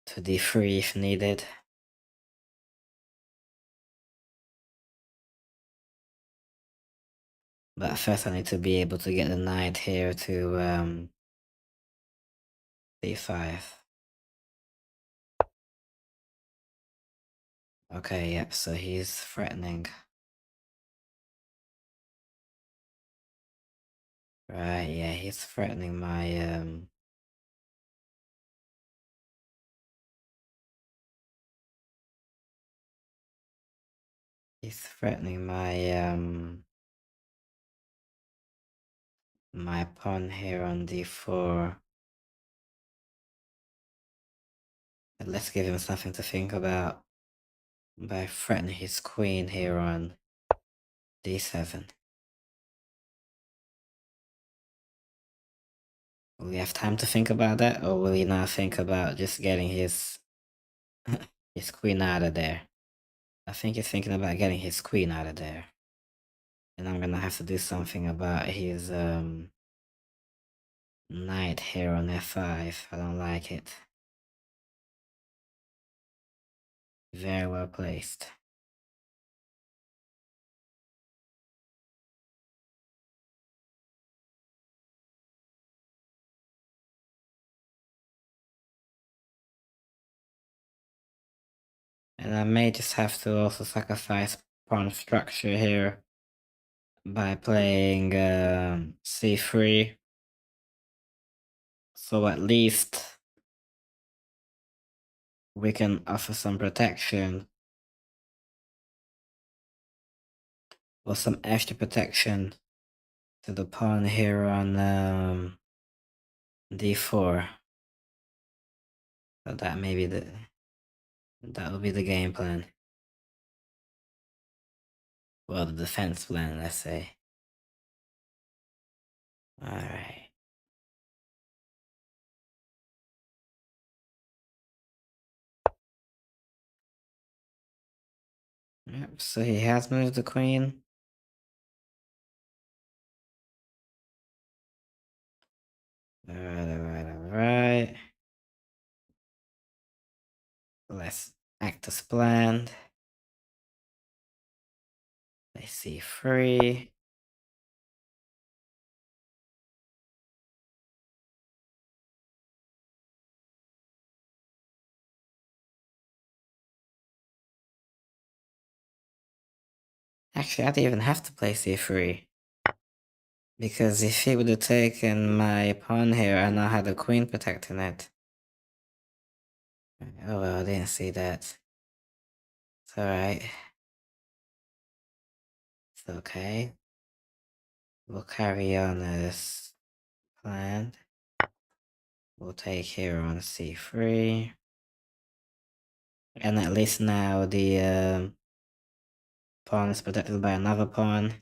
to d3 if needed. But first I need to be able to get the knight here to d5. Okay, yep, so he's threatening. Right, yeah, he's threatening my he's threatening my pawn here on d4. But let's give him something to think about by threatening his queen here on d7. Will he have time to think about that, or will he now think about just getting his his queen out of there? I think he's thinking about getting his queen out of there. And I'm gonna have to do something about his knight here on f5. I don't like it. Very well placed. And I may just have to also sacrifice pawn structure here by playing c3. So at least we can offer some protection or some extra protection to the pawn here on d4. So that may be that will be the game plan. Well, the defense plan, let's say. Alright. Yep, so he has moved the queen. Alright. Let's act as planned. Let's see, free. Actually, I didn't even have to play c3. Because if he would have taken my pawn here, I now had a queen protecting it. Oh well, I didn't see that. It's alright. It's okay. We'll carry on as planned. We'll take here on c3. And at least now the pawn is protected by another pawn.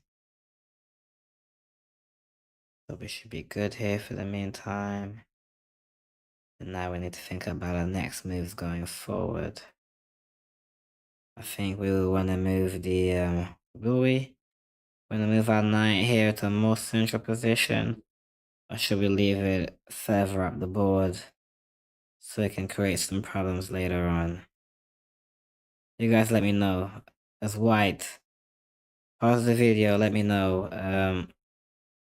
So we should be good here for the meantime. And now we need to think about our next moves going forward. I think we will want to move the, will we? We're going to move our knight here to a more central position. Or should we leave it further up the board so it can create some problems later on? You guys let me know. As white, pause the video, let me know.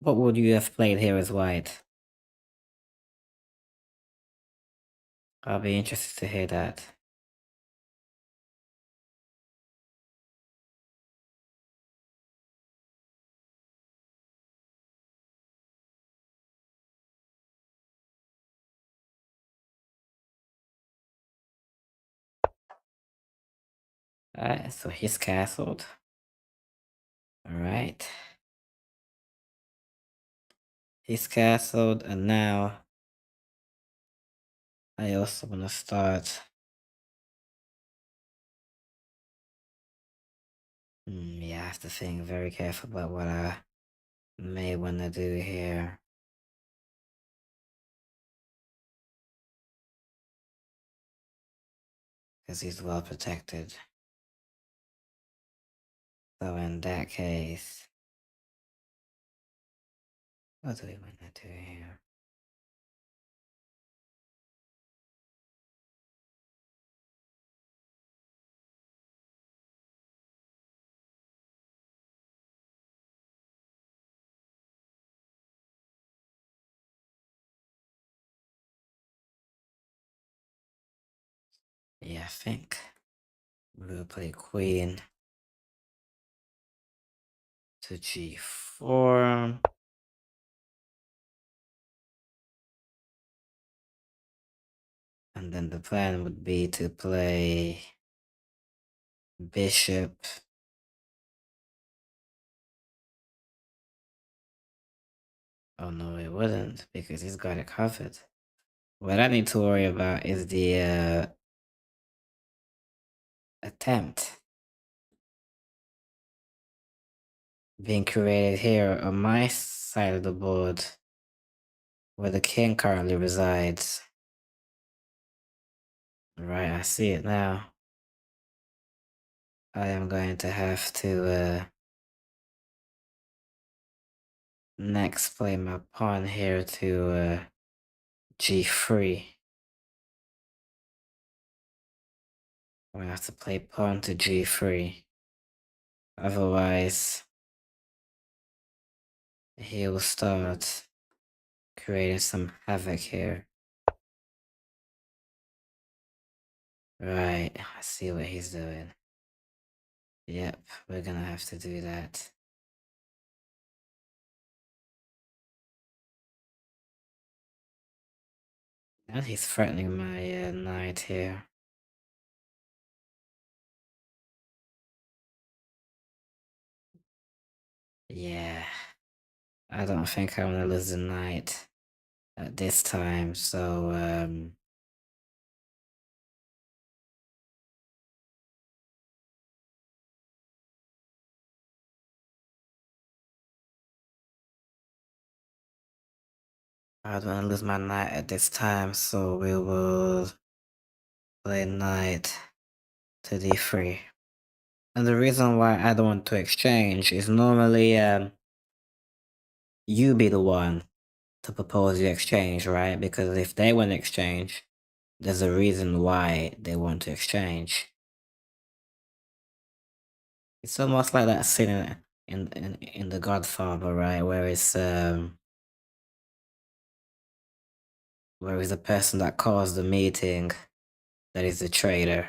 What would you have played here as white? I'll be interested to hear that. Alright, so he's castled. Alright. He's castled, and now I also want to start. Yeah, I have to think very careful about what I may want to do here. Because he's well protected. So in that case, what do we want to do here? Yeah, I think we'll play queen to g4. And then the plan would be to play bishop. Oh no, it wouldn't, because he's got it covered. What I need to worry about is the attempt being created here on my side of the board, where the king currently resides. Right, I see it now. I am going to have to next play my pawn here to g3. I'm gonna have to play pawn to g3. Otherwise, he will start creating some havoc here. Right, I see what he's doing. Yep, we're gonna have to do that. And he's threatening my knight here. Yeah. I don't think I'm gonna lose the knight at this time, so I don't wanna lose my knight at this time, so we will play knight to d3. And the reason why I don't want to exchange is normally you be the one to propose the exchange, right? Because if they want to exchange, there's a reason why they want to exchange. It's almost like that scene in The Godfather, right? Where is the person that caused the meeting that is the traitor.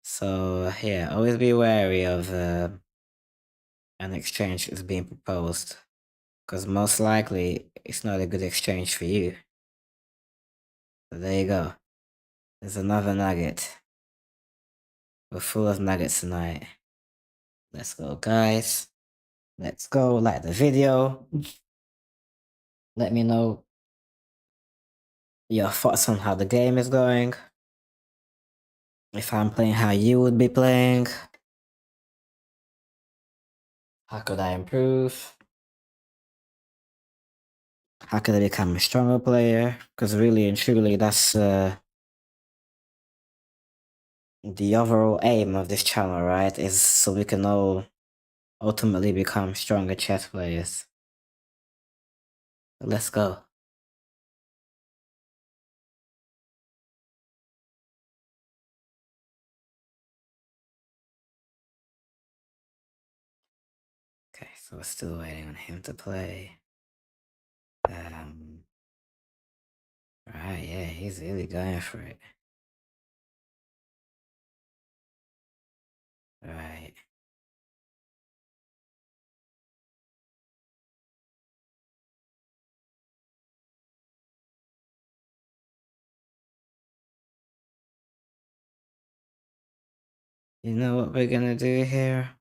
So yeah, always be wary of an exchange is being proposed, because most likely it's not a good exchange for you. So there you go. There's another nugget. We're full of nuggets tonight. Let's go, guys. Let's go. Like the video. Let me know your thoughts on how the game is going. If I'm playing how you would be playing. How could I improve? How could I become a stronger player? Because really and truly, that's the overall aim of this channel, right? Is so we can all ultimately become stronger chess players. Let's go. Okay, so we're still waiting on him to play. Right, yeah, he's really going for it. Right. You know what we're gonna do here?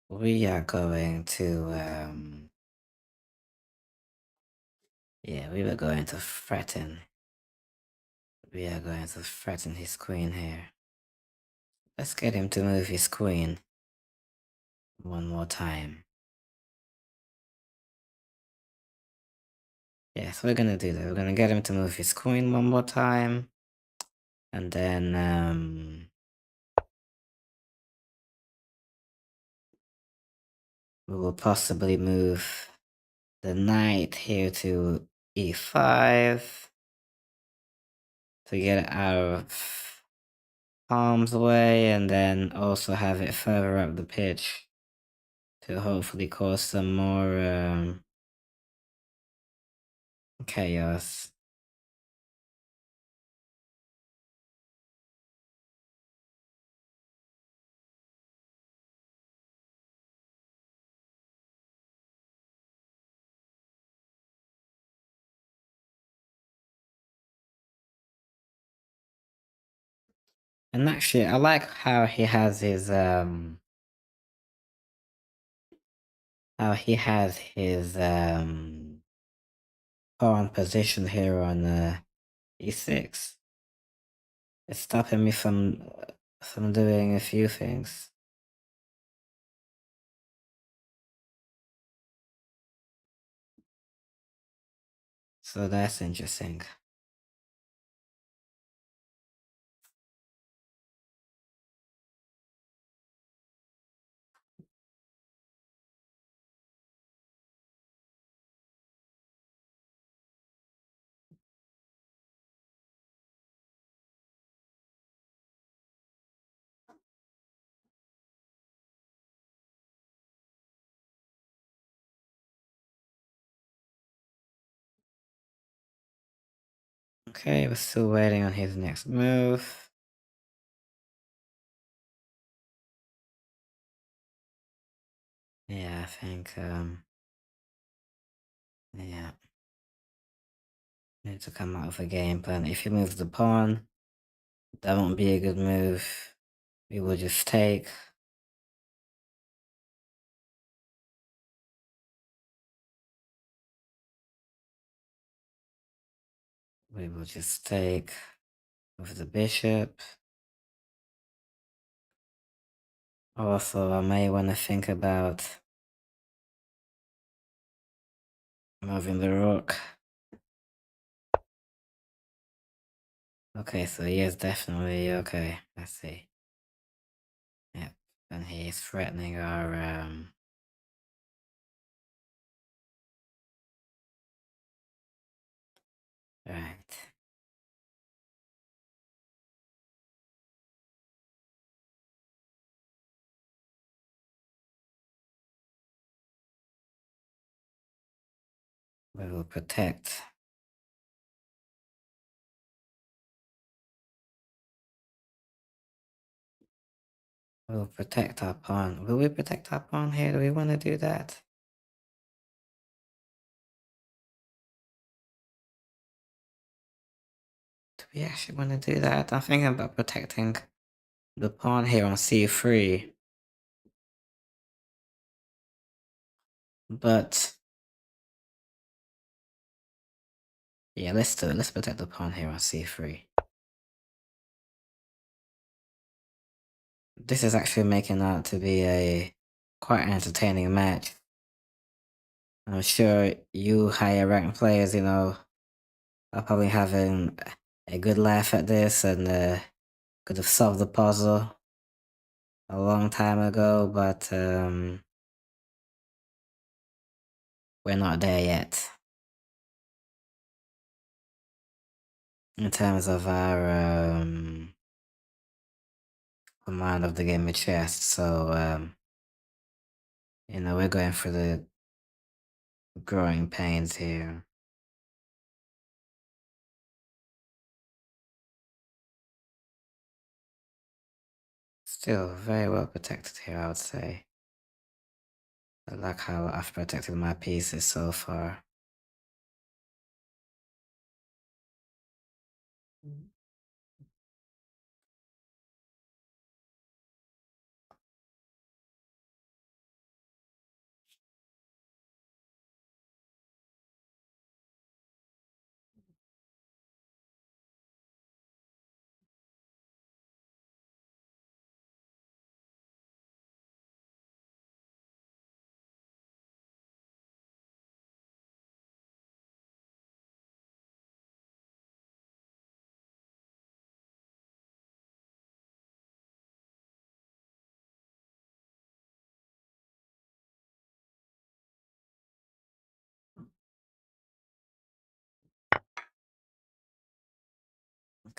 We are going to, yeah, we were going to threaten. We are going to threaten his queen here. Let's get him to move his queen one more time. Yes, we're gonna do that. We're gonna get him to move his queen one more time. And then, we will possibly move the knight here to e5 to get it out of harm's way, and then also have it further up the pitch to hopefully cause some more chaos. And actually, I like how he has his pawn position here on e6. It's stopping me from doing a few things. So that's interesting. Okay, we're still waiting on his next move. Yeah, I think Yeah. Need to come out with a game plan. If he moves the pawn, that won't be a good move. We will just take. We will just take with the bishop. Also, I may want to think about moving the rook. Okay, so he is definitely okay. Let's see. Yep, and he's threatening our right. We will protect. We'll protect our pawn. Will we protect our pawn here? Do we want to do that? Do we actually want to do that? I'm thinking about protecting the pawn here on c3. But yeah, let's do it. Let's protect the pawn here on c3. This is actually making out to be a quite an entertaining match. I'm sure you higher ranked players, are probably having a good laugh at this and could have solved the puzzle a long time ago, but we're not there yet in terms of our command of the game of chess. So we're going through the growing pains here. Still very well protected here, I would say. I like how I've protected my pieces so far.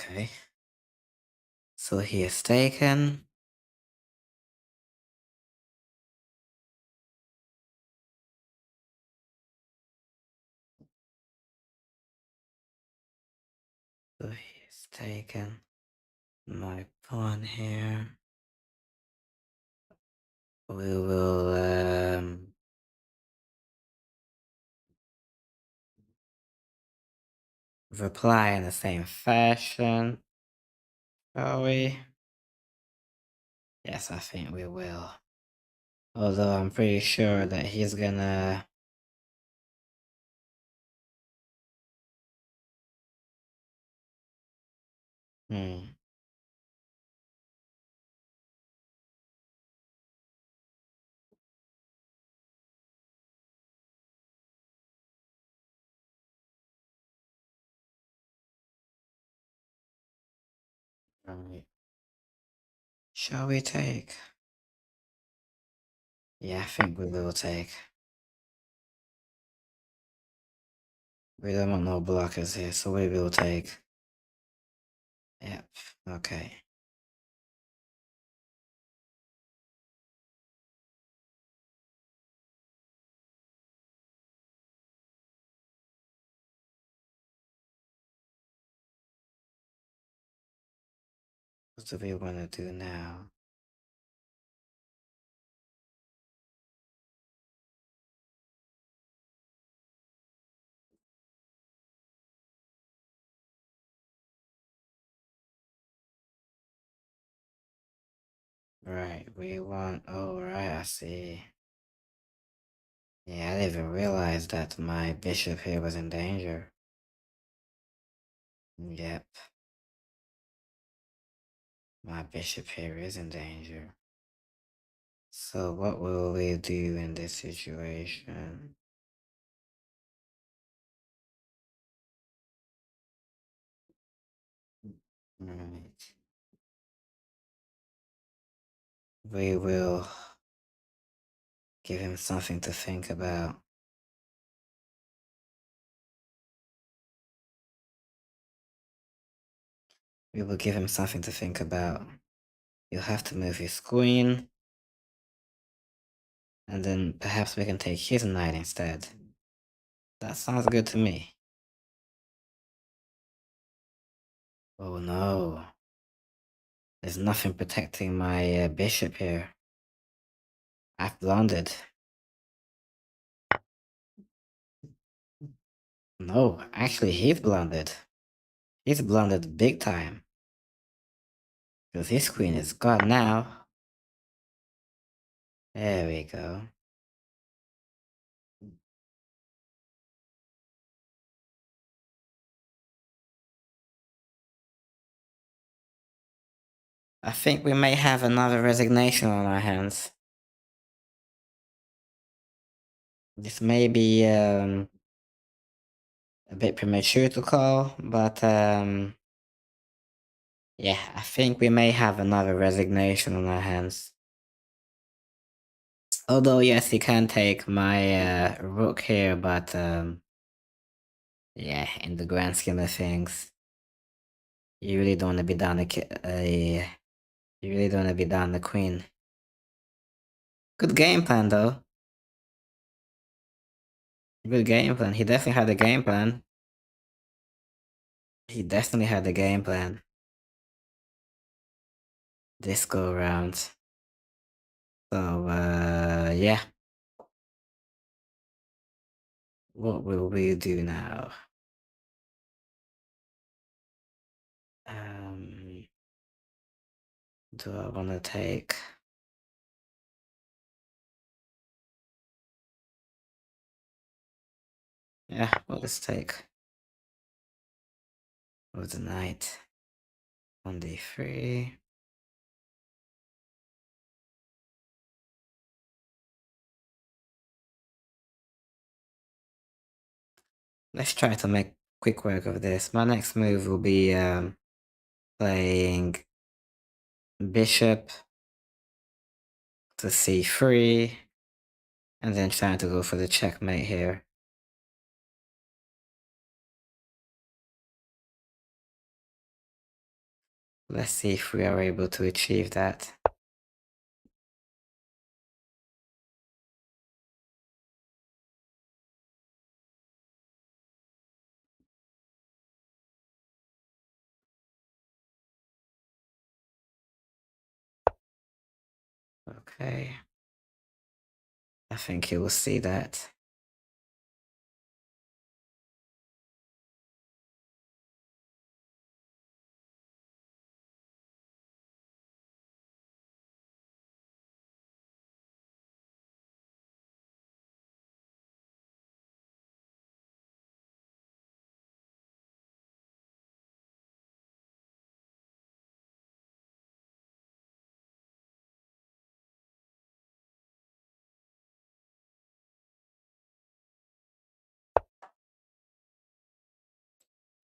Okay. So he is taken. So he is taken. My pawn here. We will reply in the same fashion, shall we? Yes, I think we will. Although I'm pretty sure that he's gonna... Hmm. Right. Shall we take? Yeah, I think we will take. We don't want no blockers here, so we will take. Yep, okay. What do we want to do now? Right, we want. Oh, right, I see. Yeah, I didn't even realize that my bishop here was in danger. Yep, my bishop here is in danger. So, what will we do in this situation? Right. We will give him something to think about. We will give him something to think about. You'll have to move his queen, and then perhaps we can take his knight instead. That sounds good to me. Oh no. There's nothing protecting my bishop here. I've blundered. No, actually, he's blundered. He's blundered big time. Because his queen is gone now. There we go. I think we may have another resignation on our hands. This may be a bit premature to call, but yeah, I think we may have another resignation on our hands. Although, yes, he can take my rook here, but yeah, in the grand scheme of things, you really don't want to be down you really don't want to be down the queen. Good game plan, though. Good game plan. He definitely had a game plan. He definitely had a game plan. This go around. So, yeah. What will we do now? Um, do I want to take? Yeah, well, let's take. With the knight. On d3. Let's try to make quick work of this. My next move will be playing bishop to c3, and then trying to go for the checkmate here. Let's see if we are able to achieve that. Okay. I think you will see that.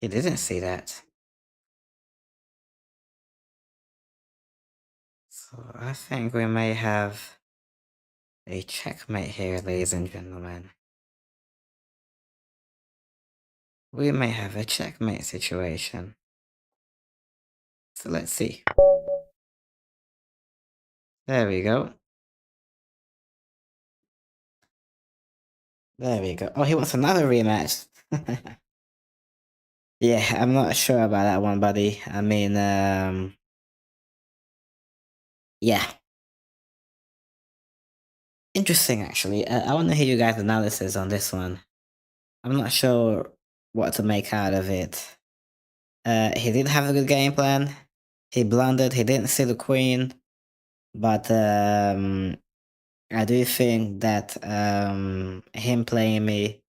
He didn't see that. So I think we may have a checkmate here, ladies and gentlemen. We may have a checkmate situation. So let's see. There we go. There we go. Oh, he wants another rematch. Yeah, I'm not sure about that one, buddy. I mean, yeah. Interesting, actually. I want to hear you guys' analysis on this one. I'm not sure what to make out of it. He did have a good game plan. He blundered. He didn't see the queen. But I do think that him playing me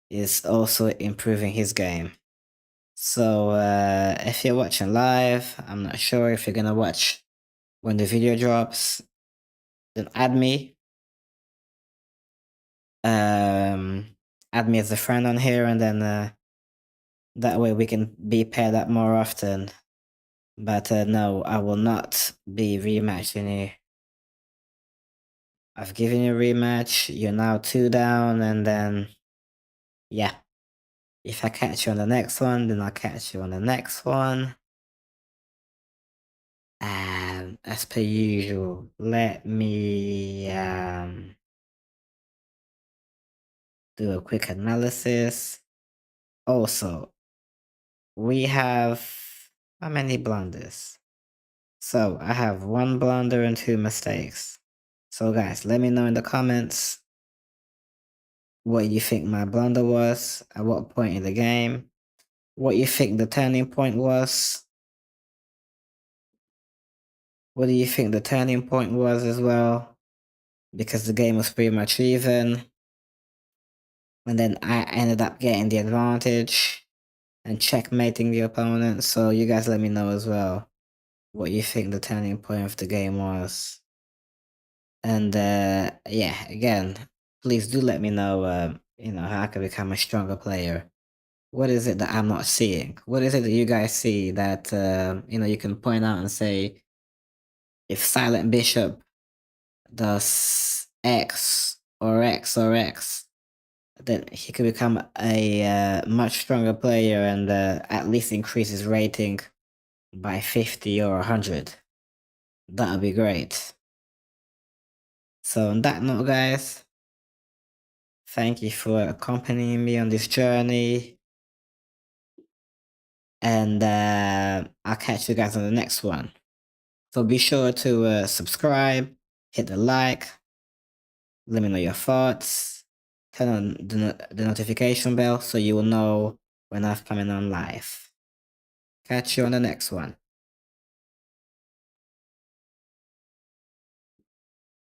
is also improving his game. So if you're watching live, I'm not sure if you're gonna watch when the video drops, then um, add me as a friend on here, and then that way we can be paired up more often. But no, I will not be rematching you. I've given you a rematch. You're now 2 down, and then yeah. If I catch you on the next one, then I'll catch you on the next one. And as per usual, let me do a quick analysis. Also, we have how many blunders? So I have 1 blunder and 2 mistakes. So guys, let me know in the comments what you think my blunder was, at what point in the game, what you think the turning point was. What do you think the turning point was as well? Because the game was pretty much even. And then I ended up getting the advantage and checkmating the opponent. So you guys let me know as well what you think the turning point of the game was. And yeah, again, please do let me know, how I can become a stronger player. What is it that I'm not seeing? What is it that you guys see that, you can point out and say, if Silent Bishop does X or X or X, then he could become a much stronger player and at least increase his rating by 50 or 100. That would be great. So on that note, guys, thank you for accompanying me on this journey. And I'll catch you guys on the next one. So be sure to subscribe, hit the like, let me know your thoughts, turn on the notification bell so you will know when I'm coming on live. Catch you on the next one.